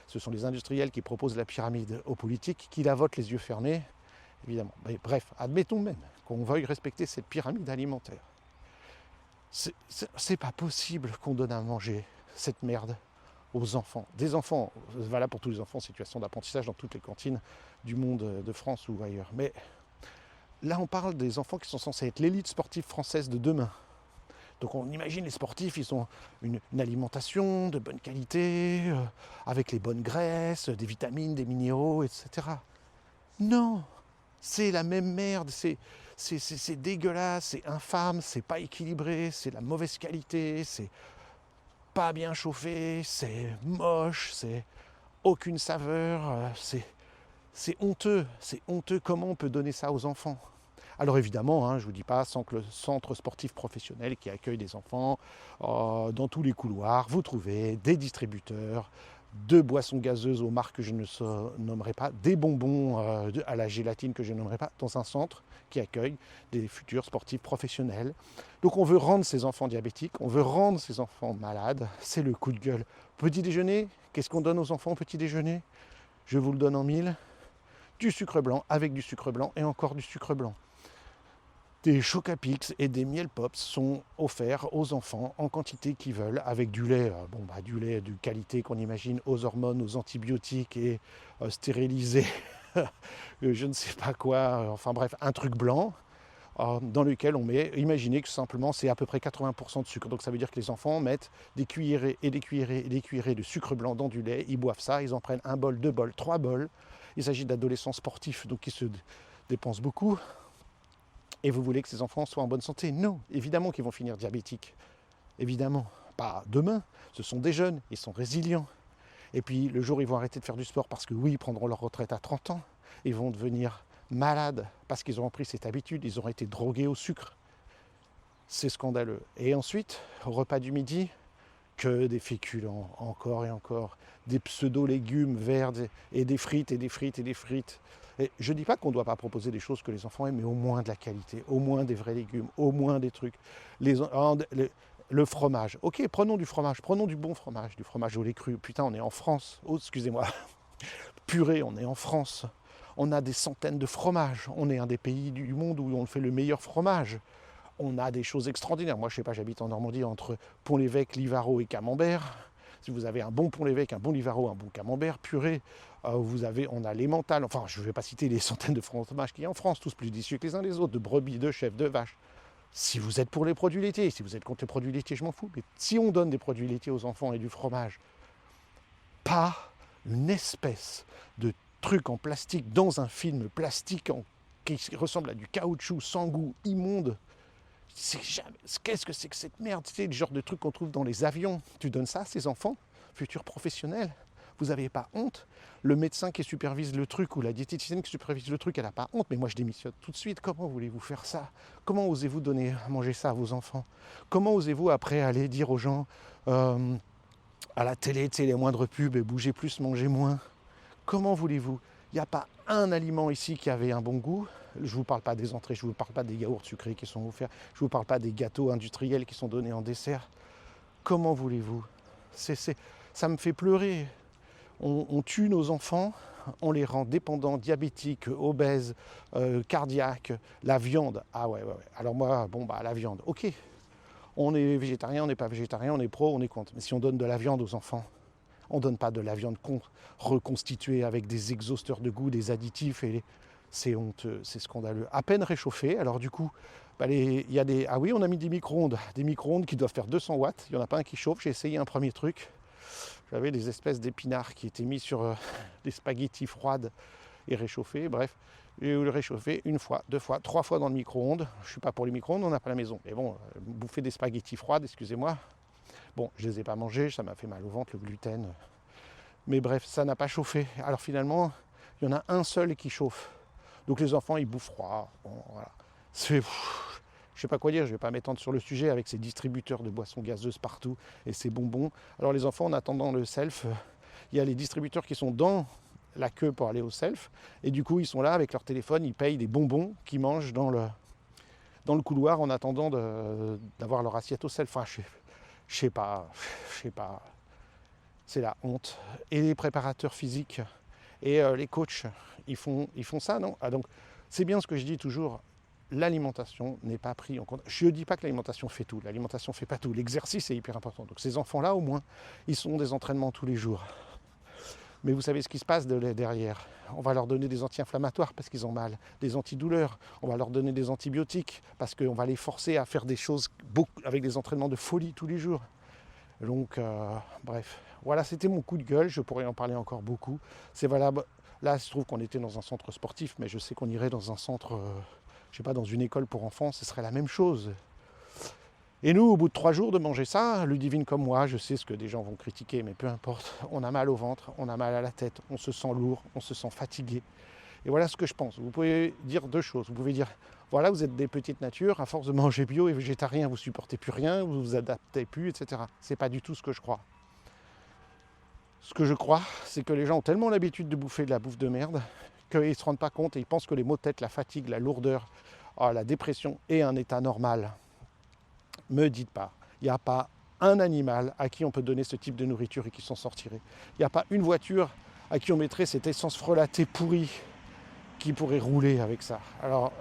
Ce sont les industriels qui proposent la pyramide aux politiques, qui la votent les yeux fermés, évidemment. Mais bref, admettons même qu'on veuille respecter cette pyramide alimentaire. C'est pas possible qu'on donne à manger cette merde aux enfants. Des enfants, voilà pour tous les enfants en situation d'apprentissage dans toutes les cantines du monde de France ou ailleurs. Mais là, on parle des enfants qui sont censés être l'élite sportive française de demain. Donc on imagine les sportifs, ils ont une alimentation de bonne qualité, avec les bonnes graisses, des vitamines, des minéraux, etc. Non, c'est la même merde, c'est dégueulasse, c'est infâme, c'est pas équilibré, c'est la mauvaise qualité, c'est pas bien chauffé, c'est moche, c'est aucune saveur, c'est honteux comment on peut donner ça aux enfants. Alors évidemment, je ne vous dis pas, sans que le centre sportif professionnel qui accueille des enfants, dans tous les couloirs, vous trouvez des distributeurs de boissons gazeuses aux marques que je ne nommerai pas, des bonbons à la gélatine que je ne nommerai pas, dans un centre qui accueille des futurs sportifs professionnels. Donc on veut rendre ces enfants diabétiques, on veut rendre ces enfants malades, c'est le coup de gueule. Petit déjeuner, qu'est-ce qu'on donne aux enfants au petit déjeuner? Je vous le donne en mille, du sucre blanc avec du sucre blanc et encore du sucre blanc. Des Chocapix et des miel pops sont offerts aux enfants en quantité qu'ils veulent, avec du lait, du lait de qualité qu'on imagine, aux hormones, aux antibiotiques et stérilisé, je ne sais pas quoi, enfin bref, un truc blanc dans lequel on met, imaginez que simplement c'est à peu près 80% de sucre. Donc ça veut dire que les enfants mettent des cuillerées et des cuillerées et des cuillerées de sucre blanc dans du lait, ils boivent ça, ils en prennent un bol, deux bols, trois bols. Il s'agit d'adolescents sportifs, donc qui se dépensent beaucoup. Et vous voulez que ces enfants soient en bonne santé? Non, évidemment qu'ils vont finir diabétiques. Évidemment, pas demain, ce sont des jeunes, ils sont résilients. Et puis le jour où ils vont arrêter de faire du sport parce que oui, ils prendront leur retraite à 30 ans, ils vont devenir malades parce qu'ils auront pris cette habitude, ils auront été drogués au sucre. C'est scandaleux. Et ensuite, au repas du midi, que des féculents, encore et encore, des pseudo-légumes verts et des frites et des frites et des frites. Et je ne dis pas qu'on ne doit pas proposer des choses que les enfants aiment, mais au moins de la qualité, au moins des vrais légumes, au moins des trucs. Le fromage. Ok, prenons du fromage, prenons du bon fromage, du fromage au lait cru. Putain, on est en France. Oh, excusez-moi. Purée, on est en France. On a des centaines de fromages. On est un des pays du monde où on fait le meilleur fromage. On a des choses extraordinaires. Moi, je sais pas, j'habite en Normandie entre Pont-l'Évêque, Livarot et Camembert. Si vous avez un bon Pont-l'Évêque, un bon Livarot, un bon Camembert, purée, on a l'emmental. Enfin, je ne vais pas citer les centaines de fromages qu'il y a en France, tous plus délicieux que les uns les autres, de brebis, de chèvres, de vaches. Si vous êtes pour les produits laitiers, si vous êtes contre les produits laitiers, je m'en fous. Mais si on donne des produits laitiers aux enfants et du fromage, pas une espèce de truc en plastique dans un film plastique qui ressemble à du caoutchouc sans goût, immonde. Qu'est-ce que c'est que cette merde? C'est le genre de truc qu'on trouve dans les avions. Tu donnes ça à ces enfants, futurs professionnels. Vous n'avez pas honte? Le médecin qui supervise le truc ou la diététicienne qui supervise le truc, elle n'a pas honte. Mais moi, je démissionne tout de suite. Comment voulez-vous faire ça? Comment osez-vous donner à manger ça à vos enfants? Comment osez-vous après aller dire aux gens à la télé, tu sais, les moindres pubs, bougez plus, mangez moins? Comment voulez-vous? Il n'y a pas un aliment ici qui avait un bon goût. Je ne vous parle pas des entrées, je ne vous parle pas des yaourts sucrés qui sont offerts, je ne vous parle pas des gâteaux industriels qui sont donnés en dessert. Comment voulez-vous? Ça me fait pleurer. On tue nos enfants, on les rend dépendants, diabétiques, obèses, cardiaques. La viande, ah ouais. Alors moi, la viande, ok. On est végétarien, on n'est pas végétarien, on est pro, on est contre. Mais si on donne de la viande aux enfants, on ne donne pas de la viande reconstituée avec des exhausteurs de goût, des additifs, c'est honteux, c'est scandaleux. À peine réchauffé, alors du coup, il y a des... Ah oui, on a mis des micro-ondes qui doivent faire 200 watts, il n'y en a pas un qui chauffe, j'ai essayé un premier truc. J'avais des espèces d'épinards qui étaient mis sur des spaghettis froides et réchauffés, bref. J'ai eu le réchauffer une fois, deux fois, trois fois dans le micro-ondes. Je ne suis pas pour les micro-ondes, on n'a pas la maison. Mais bon, bouffer des spaghettis froides, excusez-moi. Bon, je ne les ai pas mangés, ça m'a fait mal au ventre, le gluten. Mais bref, ça n'a pas chauffé. Alors finalement, il y en a un seul qui chauffe. Donc les enfants, ils bouffent froid. Bon, voilà. Je ne sais pas quoi dire, je ne vais pas m'étendre sur le sujet avec ces distributeurs de boissons gazeuses partout et ces bonbons. Alors les enfants, en attendant le self, il y a les distributeurs qui sont dans la queue pour aller au self. Et du coup, ils sont là avec leur téléphone, ils payent des bonbons qu'ils mangent dans le couloir en attendant d'avoir leur assiette au self. Enfin, je sais pas. C'est la honte. Et les préparateurs physiques et les coachs, ils font ça, non? Donc, c'est bien ce que je dis toujours. L'alimentation n'est pas prise en compte. Je ne dis pas que l'alimentation fait tout. L'alimentation ne fait pas tout. L'exercice est hyper important. Donc ces enfants-là, au moins, ils sont des entraînements tous les jours. Mais vous savez ce qui se passe derrière. On va leur donner des anti-inflammatoires parce qu'ils ont mal, des antidouleurs. On va leur donner des antibiotiques parce qu'on va les forcer à faire des choses avec des entraînements de folie tous les jours. Donc, bref. Voilà, c'était mon coup de gueule. Je pourrais en parler encore beaucoup. C'est valable Là, il se trouve qu'on était dans un centre sportif, mais je sais qu'on irait dans un centre, je sais pas, dans une école pour enfants, ce serait la même chose. Et nous, au bout de 3 jours de manger ça, Ludivine comme moi, je sais ce que des gens vont critiquer, mais peu importe, on a mal au ventre, on a mal à la tête, on se sent lourd, on se sent fatigué. Et voilà ce que je pense. Vous pouvez dire 2 choses. Vous pouvez dire, voilà, vous êtes des petites natures, à force de manger bio et végétarien, vous ne supportez plus rien, vous vous adaptez plus, etc. C'est pas du tout ce que je crois. Ce que je crois, c'est que les gens ont tellement l'habitude de bouffer de la bouffe de merde qu'ils ne se rendent pas compte et ils pensent que les maux de tête, la fatigue, la lourdeur, la dépression est un état normal. Me dites pas, il n'y a pas un animal à qui on peut donner ce type de nourriture et qui s'en sortirait. Il n'y a pas une voiture à qui on mettrait cette essence frelatée pourrie qui pourrait rouler avec ça. Alors,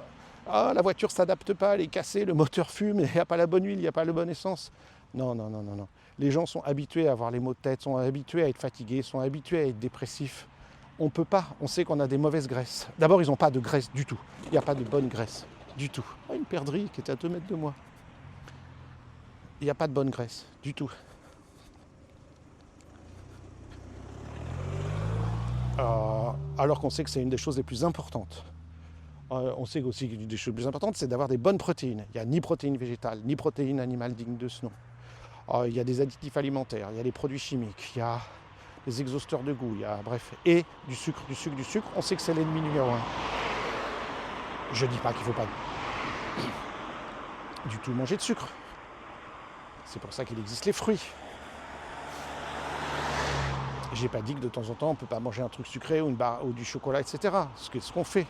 la voiture ne s'adapte pas, elle est cassée, le moteur fume, il n'y a pas la bonne huile, il n'y a pas la bonne essence. Non, non, non, non, non. Les gens sont habitués à avoir les maux de tête, sont habitués à être fatigués, sont habitués à être dépressifs. On ne peut pas, on sait qu'on a des mauvaises graisses. D'abord, ils n'ont pas de graisse du tout. Il n'y a pas de bonne graisse du tout. Une perdrix qui était à 2 mètres de moi. Il n'y a pas de bonne graisse du tout. Alors qu'on sait que c'est une des choses les plus importantes. On sait aussi qu'une des choses les plus importantes, c'est d'avoir des bonnes protéines. Il n'y a ni protéines végétales, ni protéines animales dignes de ce nom. Il y a des additifs alimentaires, il y a des produits chimiques, il y a des exhausteurs de goût, il y a bref, et du sucre, du sucre, du sucre. On sait que c'est l'ennemi numéro 1. Je ne dis pas qu'il ne faut pas du tout manger de sucre. C'est pour ça qu'il existe les fruits. J'ai pas dit que de temps en temps on ne peut pas manger un truc sucré ou une barre ou du chocolat, etc. Ce qu'on fait.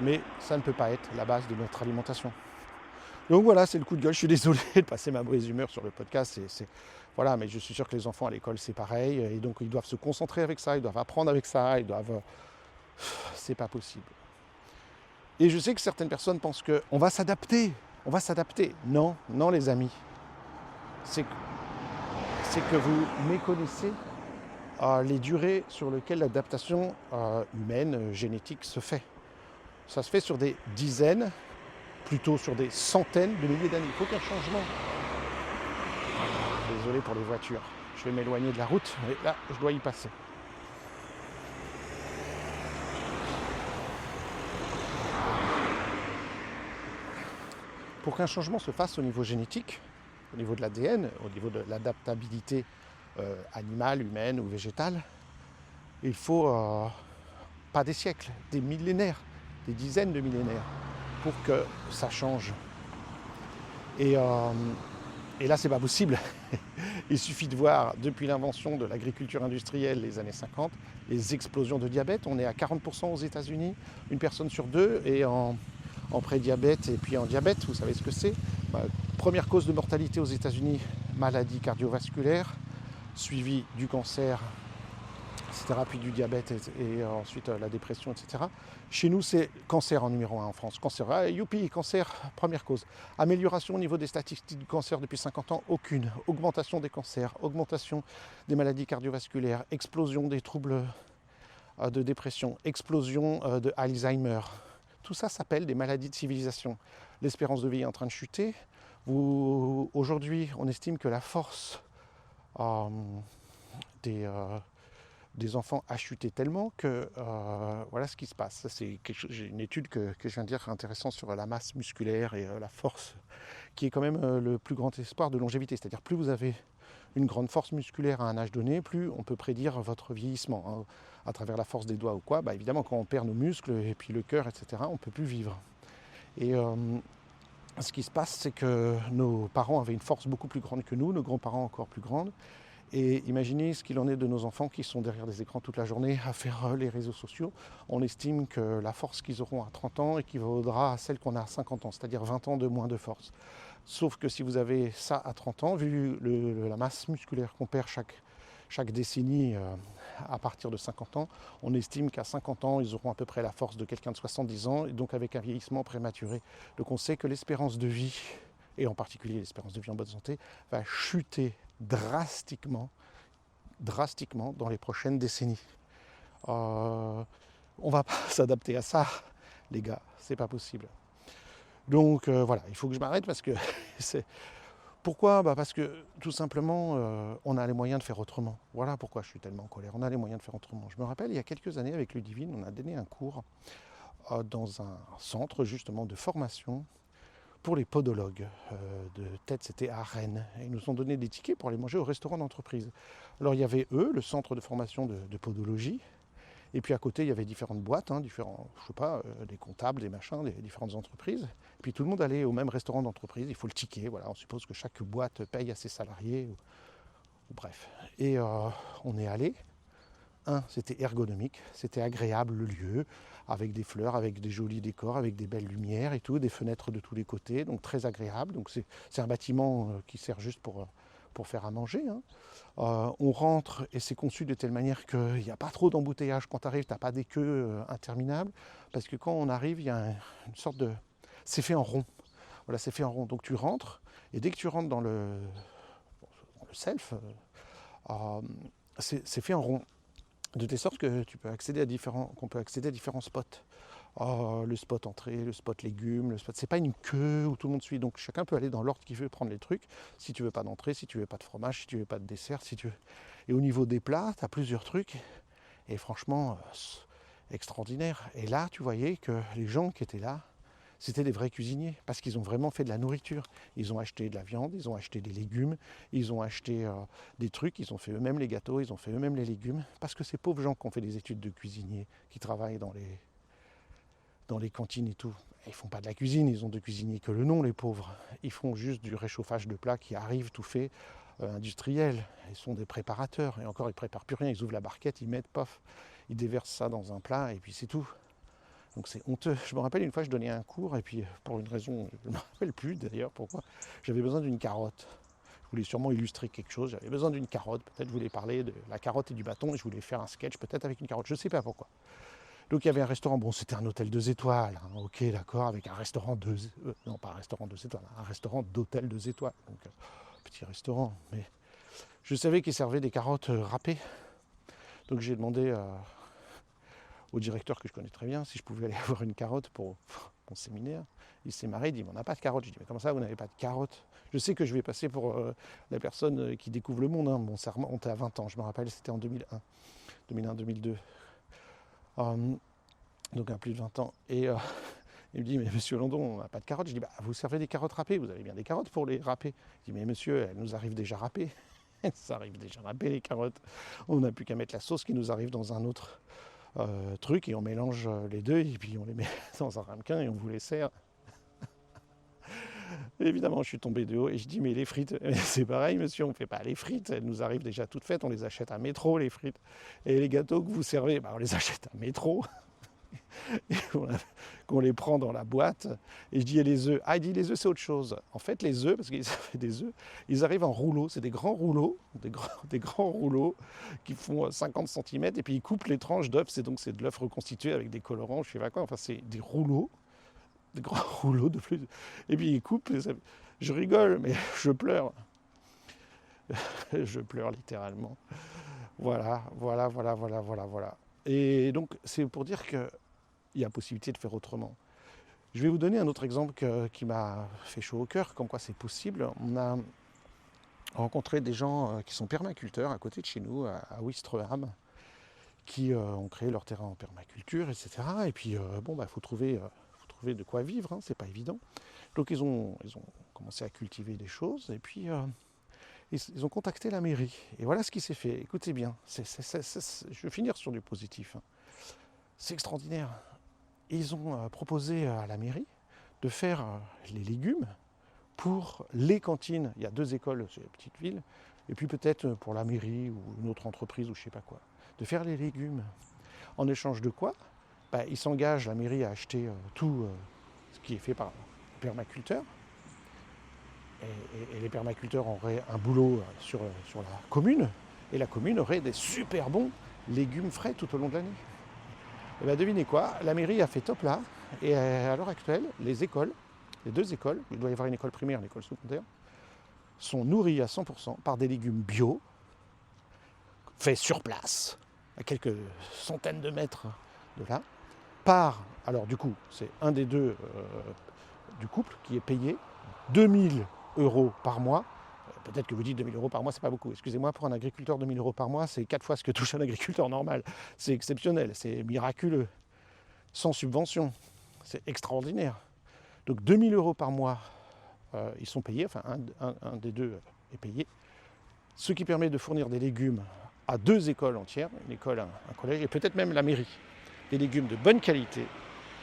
Mais ça ne peut pas être la base de notre alimentation. Donc voilà, c'est le coup de gueule. Je suis désolé de passer ma mauvaise humeur sur le podcast. Voilà, mais je suis sûr que les enfants à l'école c'est pareil. Et donc ils doivent se concentrer avec ça, ils doivent apprendre avec ça, ils doivent. C'est pas possible. Et je sais que certaines personnes pensent qu'on va s'adapter. On va s'adapter. Non, non les amis. C'est que vous méconnaissez les durées sur lesquelles l'adaptation humaine, génétique se fait. Ça se fait sur des dizaines, plutôt sur des centaines de milliers d'années. Il faut qu'un changement. Désolé pour les voitures. Je vais m'éloigner de la route, mais là, je dois y passer. Pour qu'un changement se fasse au niveau génétique, au niveau de l'ADN, au niveau de l'adaptabilité animale, humaine ou végétale, il faut pas des siècles, des millénaires, des dizaines de millénaires pour que ça change. Et là, c'est pas possible. Il suffit de voir, depuis l'invention de l'agriculture industrielle, les années 50, les explosions de diabète. On est à 40% aux États-Unis, une personne sur 2 est en prédiabète et puis en diabète. Vous savez ce que c'est ? Première cause de mortalité aux États-Unis, maladie cardiovasculaire, suivie du cancer, etc., puis du diabète et ensuite la dépression, etc. Chez nous, c'est cancer en numéro 1 en France. Cancer, youpi, cancer, première cause. Amélioration au niveau des statistiques du cancer depuis 50 ans, aucune. Augmentation des cancers, augmentation des maladies cardiovasculaires, explosion des troubles de dépression, explosion de Alzheimer. Tout ça s'appelle des maladies de civilisation. L'espérance de vie est en train de chuter. Aujourd'hui, on estime que la force des enfants a chuté tellement que voilà ce qui se passe. C'est j'ai une étude que je viens de dire intéressante sur la masse musculaire et la force, qui est quand même le plus grand espoir de longévité. C'est-à-dire plus vous avez une grande force musculaire à un âge donné, plus on peut prédire votre vieillissement. Hein, à travers la force des doigts ou quoi, évidemment quand on perd nos muscles et puis le cœur, etc., on ne peut plus vivre. Et ce qui se passe, c'est que nos parents avaient une force beaucoup plus grande que nous, nos grands-parents encore plus grande. Et imaginez ce qu'il en est de nos enfants qui sont derrière des écrans toute la journée à faire les réseaux sociaux. On estime que la force qu'ils auront à 30 ans équivaudra à celle qu'on a à 50 ans, c'est-à-dire 20 ans de moins de force. Sauf que si vous avez ça à 30 ans, vu la masse musculaire qu'on perd chaque décennie à partir de 50 ans, on estime qu'à 50 ans, ils auront à peu près la force de quelqu'un de 70 ans, et donc avec un vieillissement prématuré. Donc on sait que l'espérance de vie, et en particulier l'espérance de vie en bonne santé, va chuter drastiquement dans les prochaines décennies. On ne va pas s'adapter à ça, les gars, c'est pas possible. Donc voilà, il faut que je m'arrête parce que Pourquoi? Parce que tout simplement, on a les moyens de faire autrement. Voilà pourquoi je suis tellement en colère. On a les moyens de faire autrement. Je me rappelle, il y a quelques années, avec Ludivine, on a donné un cours dans un centre justement de formation pour les podologues de tête, c'était à Rennes. Et ils nous ont donné des tickets pour aller manger au restaurant d'entreprise. Alors il y avait eux, le centre de formation de podologie, et puis à côté il y avait différentes boîtes, différents, je sais pas, des comptables, des machins, des différentes entreprises. Et puis tout le monde allait au même restaurant d'entreprise, il faut le ticket, voilà, on suppose que chaque boîte paye à ses salariés, ou bref. Et on est allé. C'était ergonomique, c'était agréable le lieu, avec des fleurs, avec des jolis décors, avec des belles lumières et tout, des fenêtres de tous les côtés, donc très agréable. Donc c'est un bâtiment qui sert juste pour faire à manger. On rentre et c'est conçu de telle manière qu'il n'y a pas trop d'embouteillage. Quand tu arrives, tu n'as pas des queues interminables, parce que quand on arrive, il y a une sorte de... C'est fait en rond. Voilà, c'est fait en rond. Donc tu rentres, et dès que tu rentres dans le self, c'est fait en rond. De telle sorte que tu peux accéder à qu'on peut accéder à différents spots. Le spot entrée, le spot légumes, le spot. C'est pas une queue où tout le monde suit. Donc chacun peut aller dans l'ordre qu'il veut prendre les trucs. Si tu veux pas d'entrée, si tu veux pas de fromage, si tu veux pas de dessert, si tu veux. Et au niveau des plats, tu as plusieurs trucs. Et franchement, extraordinaire. Et là, tu voyais que les gens qui étaient là, c'était des vrais cuisiniers, parce qu'ils ont vraiment fait de la nourriture. Ils ont acheté de la viande, ils ont acheté des légumes, ils ont acheté des trucs, ils ont fait eux-mêmes les gâteaux, ils ont fait eux-mêmes les légumes, parce que ces pauvres gens qui ont fait des études de cuisiniers, qui travaillent dans les cantines et tout, ils font pas de la cuisine, ils ont de cuisinier que le nom, les pauvres. Ils font juste du réchauffage de plats qui arrive tout fait, industriel. Ils sont des préparateurs, et encore ils préparent plus rien, ils ouvrent la barquette, ils mettent, pof, ils déversent ça dans un plat, et puis c'est tout. Donc c'est honteux. Je me rappelle une fois, je donnais un cours, et puis pour une raison, je ne me rappelle plus d'ailleurs pourquoi, j'avais besoin d'une carotte. Je voulais sûrement illustrer quelque chose, j'avais besoin d'une carotte, peut-être je voulais parler de la carotte et du bâton, et je voulais faire un sketch peut-être avec une carotte, je ne sais pas pourquoi. Donc il y avait un restaurant, bon c'était un hôtel 2 étoiles, ok d'accord, avec un restaurant non pas un restaurant 2 étoiles, un restaurant d'hôtel 2 étoiles, donc petit restaurant, mais je savais qu'il servait des carottes râpées, donc j'ai demandé au directeur que je connais très bien si je pouvais aller avoir une carotte pour mon séminaire. Il s'est marré, il dit, on n'a pas de carotte. Je dis, mais comment ça, vous n'avez pas de carotte? Je sais que je vais passer pour la personne qui découvre le monde. Bon, ça remonte à 20 ans, je me rappelle, c'était en 2001-2002. Donc à plus de 20 ans. Et il me dit, mais monsieur Landon, on n'a pas de carottes. Je dis, vous servez des carottes râpées, vous avez bien des carottes pour les râper. Il dit, mais monsieur, elles nous arrivent déjà râpées. Ça arrive déjà râpées, les carottes. On n'a plus qu'à mettre la sauce qui nous arrive dans un autre truc, et on mélange les deux, et puis on les met dans un ramequin, et on vous les sert. Et évidemment, je suis tombé de haut, et je dis, mais les frites, c'est pareil, monsieur, on ne fait pas les frites, elles nous arrivent déjà toutes faites, on les achète à métro, les frites. Et les gâteaux que vous servez, on les achète à métro. Et qu'on les prend dans la boîte, et je dis, et les œufs? Il dit, les œufs c'est autre chose. En fait, les œufs, parce qu'ils fait des œufs, ils arrivent en rouleaux, c'est des grands rouleaux, des grands rouleaux qui font 50 cm, et puis ils coupent les tranches d'œufs, c'est de l'œuf reconstitué avec des colorants, je sais pas quoi, enfin c'est des rouleaux, des grands rouleaux de plus, et puis ils coupent, je rigole, mais je pleure. Je pleure littéralement. Voilà. Et donc c'est pour dire que il y a possibilité de faire autrement. Je vais vous donner un autre exemple qui m'a fait chaud au cœur, comme quoi c'est possible. On a rencontré des gens qui sont permaculteurs à côté de chez nous, à Ouistreham, qui ont créé leur terrain en permaculture, etc. Et puis, faut trouver de quoi vivre, c'est pas évident. Donc ils ont commencé à cultiver des choses, et puis ils ont contacté la mairie. Et voilà ce qui s'est fait. Écoutez bien, je vais finir sur du positif. C'est extraordinaire. Ils ont proposé à la mairie de faire les légumes pour les cantines. Il y a 2 écoles, c'est une petite ville, et puis peut-être pour la mairie ou une autre entreprise ou je sais pas quoi, de faire les légumes. En échange de quoi? Ils s'engagent, la mairie, à acheter tout ce qui est fait par les permaculteurs. Et les permaculteurs auraient un boulot sur la commune, et la commune aurait des super bons légumes frais tout au long de l'année. Et bien devinez quoi, la mairie a fait top là, et à l'heure actuelle, les 2 écoles, il doit y avoir une école primaire, une école secondaire, sont nourries à 100% par des légumes bio, faits sur place, à quelques centaines de mètres de là, alors du coup, c'est un des 2 du couple qui est payé 2000 € par mois peut-être que vous dites 2 000 € par mois, c'est pas beaucoup. Excusez-moi, pour un agriculteur, 2 000 € par mois, c'est 4 fois ce que touche un agriculteur normal. C'est exceptionnel, c'est miraculeux, sans subvention. C'est extraordinaire. Donc 2 000 € par mois, ils sont payés, enfin un des deux est payé. Ce qui permet de fournir des légumes à 2 écoles entières, une école, un collège, et peut-être même la mairie. Des légumes de bonne qualité.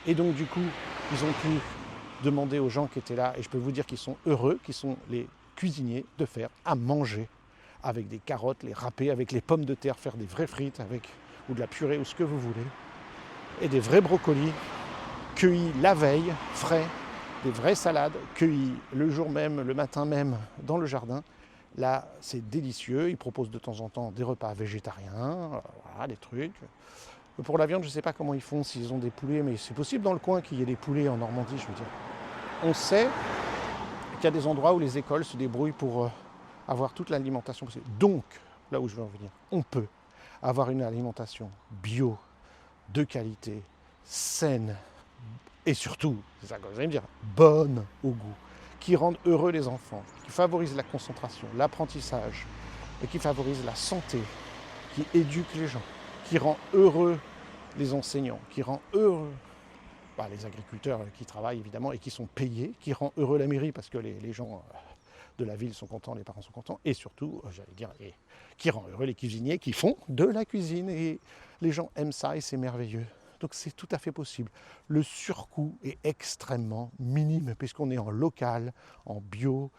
Et donc du coup, ils ont pu demander aux gens qui étaient là, et je peux vous dire qu'ils sont heureux, qui sont les cuisiniers, de faire à manger avec des carottes, les râper avec les pommes de terre, faire des vraies frites avec, ou de la purée ou ce que vous voulez, et des vrais brocolis cueillis la veille, frais, des vraies salades cueillies le jour même, le matin même, dans le jardin. Là, c'est délicieux. Ils proposent de temps en temps des repas végétariens, voilà, des trucs. Pour la viande, je ne sais pas comment ils font, s'ils ont des poulets, mais c'est possible dans le coin qu'il y ait des poulets en Normandie, je veux dire. On sait qu'il y a des endroits où les écoles se débrouillent pour avoir toute l'alimentation possible. Donc, là où je veux en venir, on peut avoir une alimentation bio, de qualité, saine, et surtout, c'est ça que vous allez me dire, bonne au goût, qui rendent heureux les enfants, qui favorise la concentration, l'apprentissage, et qui favorise la santé, qui éduque les gens, qui rend heureux les enseignants, qui rend heureux les agriculteurs qui travaillent évidemment et qui sont payés, qui rend heureux la mairie parce que les gens de la ville sont contents, les parents sont contents, et surtout, j'allais dire, qui rend heureux les cuisiniers qui font de la cuisine, et les gens aiment ça et c'est merveilleux. Donc c'est tout à fait possible. Le surcoût est extrêmement minime puisqu'on est en local, en bio.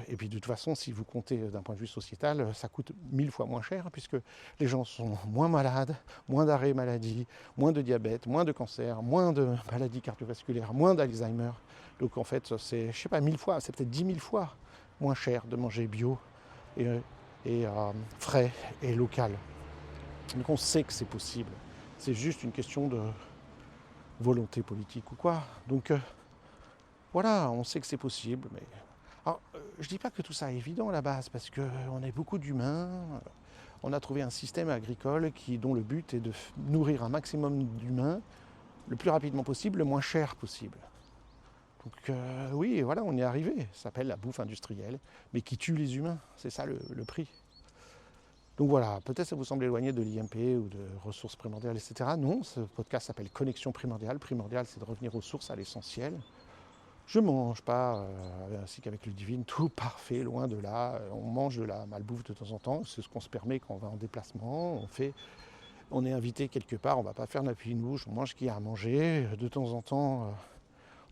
Et puis de toute façon, si vous comptez d'un point de vue sociétal, ça coûte 1000 fois moins cher puisque les gens sont moins malades, moins d'arrêts maladie, moins de diabète, moins de cancer, moins de maladies cardiovasculaires, moins d'Alzheimer. Donc en fait, c'est, je sais pas, 1000 fois, c'est peut-être 10 000 fois moins cher de manger bio et frais et local. Donc on sait que c'est possible. C'est juste une question de volonté politique ou quoi. Donc voilà, on sait que c'est possible. Mais alors, je ne dis pas que tout ça est évident à la base, parce qu'on est beaucoup d'humains. On a trouvé un système agricole dont le but est de nourrir un maximum d'humains le plus rapidement possible, le moins cher possible. Donc oui, voilà, on y est arrivé. Ça s'appelle la bouffe industrielle, mais qui tue les humains. C'est ça le prix. Donc voilà, peut-être ça vous semble éloigné de l'IMP ou de ressources primordiales, etc. Non, ce podcast s'appelle Connexion primordiale. Primordial, c'est de revenir aux sources, à l'essentiel. Je ne mange pas, ainsi qu'avec le divine, tout parfait, loin de là. On mange de la malbouffe de temps en temps, c'est ce qu'on se permet quand on va en déplacement. On est invité quelque part, on ne va pas faire la fine bouche, on mange ce qu'il y a à manger. De temps en temps,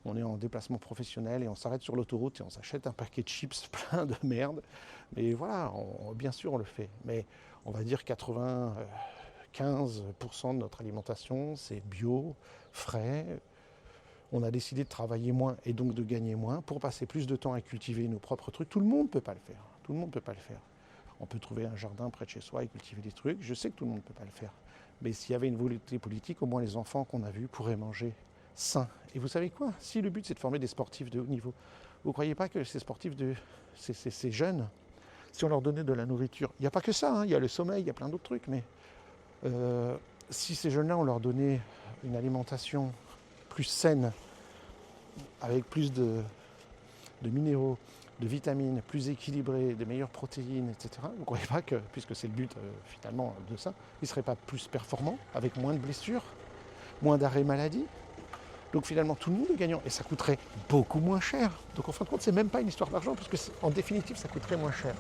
on est en déplacement professionnel et on s'arrête sur l'autoroute et on s'achète un paquet de chips plein de merde. Mais voilà, bien sûr on le fait. Mais on va dire 95% de notre alimentation, c'est bio, frais. On a décidé de travailler moins et donc de gagner moins pour passer plus de temps à cultiver nos propres trucs. Tout le monde ne peut pas le faire. Tout le monde ne peut pas le faire. On peut trouver un jardin près de chez soi et cultiver des trucs. Je sais que tout le monde ne peut pas le faire. Mais s'il y avait une volonté politique, au moins les enfants qu'on a vus pourraient manger sain. Et vous savez quoi ? Si le but c'est de former des sportifs de haut niveau, vous ne croyez pas que ces sportifs, ces jeunes, si on leur donnait de la nourriture, il n'y a pas que ça, hein, il y a le sommeil, il y a plein d'autres trucs, mais si ces jeunes-là, on leur donnait une alimentation plus saine, avec plus de minéraux, de vitamines, plus équilibrées, de meilleures protéines, etc. Vous ne croyez pas que, puisque c'est le but finalement de ça, ils ne seraient pas plus performants, avec moins de blessures, moins d'arrêts maladie. Donc finalement tout le monde est gagnant et ça coûterait beaucoup moins cher. Donc en fin de compte, c'est même pas une histoire d'argent, parce que en définitive, ça coûterait moins cher.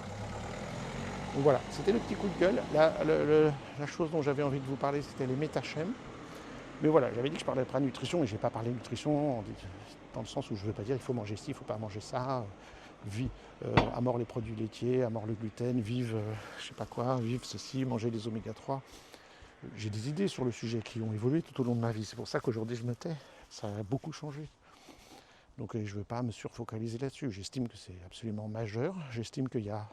Donc voilà, c'était le petit coup de gueule. La chose dont j'avais envie de vous parler, c'était les métachèmes. Mais voilà, j'avais dit que je ne parlerais pas de nutrition, et je n'ai pas parlé de nutrition dans le sens où je ne veux pas dire il faut manger ci, il ne faut pas manger ça, à mort les produits laitiers, à mort le gluten, vive je ne sais pas quoi, vive ceci, manger les oméga 3. J'ai des idées sur le sujet qui ont évolué tout au long de ma vie, c'est pour ça qu'aujourd'hui je me tais, ça a beaucoup changé. Donc je ne veux pas me surfocaliser là-dessus, j'estime que c'est absolument majeur, j'estime qu'il y a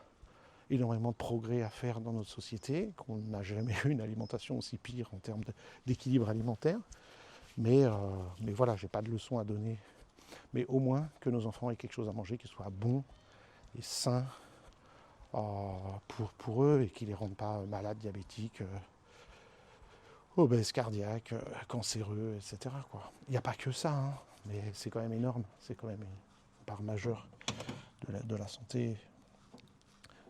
énormément de progrès à faire dans notre société, qu'on n'a jamais eu une alimentation aussi pire en termes d'équilibre alimentaire. Mais voilà, je n'ai pas de leçon à donner. Mais au moins que nos enfants aient quelque chose à manger qui soit bon et sain pour eux et qui ne les rende pas malades, diabétiques, obèses cardiaques, cancéreux, etc. Il n'y a pas que ça, hein, mais c'est quand même énorme. C'est quand même une part majeure de la santé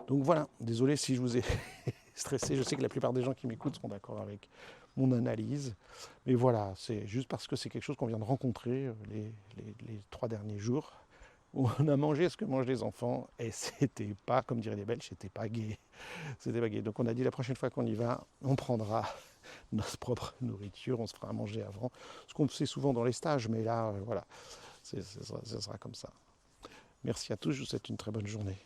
Donc voilà, désolé si je vous ai stressé. Je sais que la plupart des gens qui m'écoutent seront d'accord avec mon analyse. Mais voilà, c'est juste parce que c'est quelque chose qu'on vient de rencontrer les 3 derniers jours. On a mangé ce que mangent les enfants et c'était pas, comme diraient les Belges, c'était pas gai. C'était pas gai. Donc on a dit la prochaine fois qu'on y va, on prendra notre propre nourriture, on se fera à manger avant. Ce qu'on fait souvent dans les stages, mais là, voilà, ce sera comme ça. Merci à tous, je vous souhaite une très bonne journée.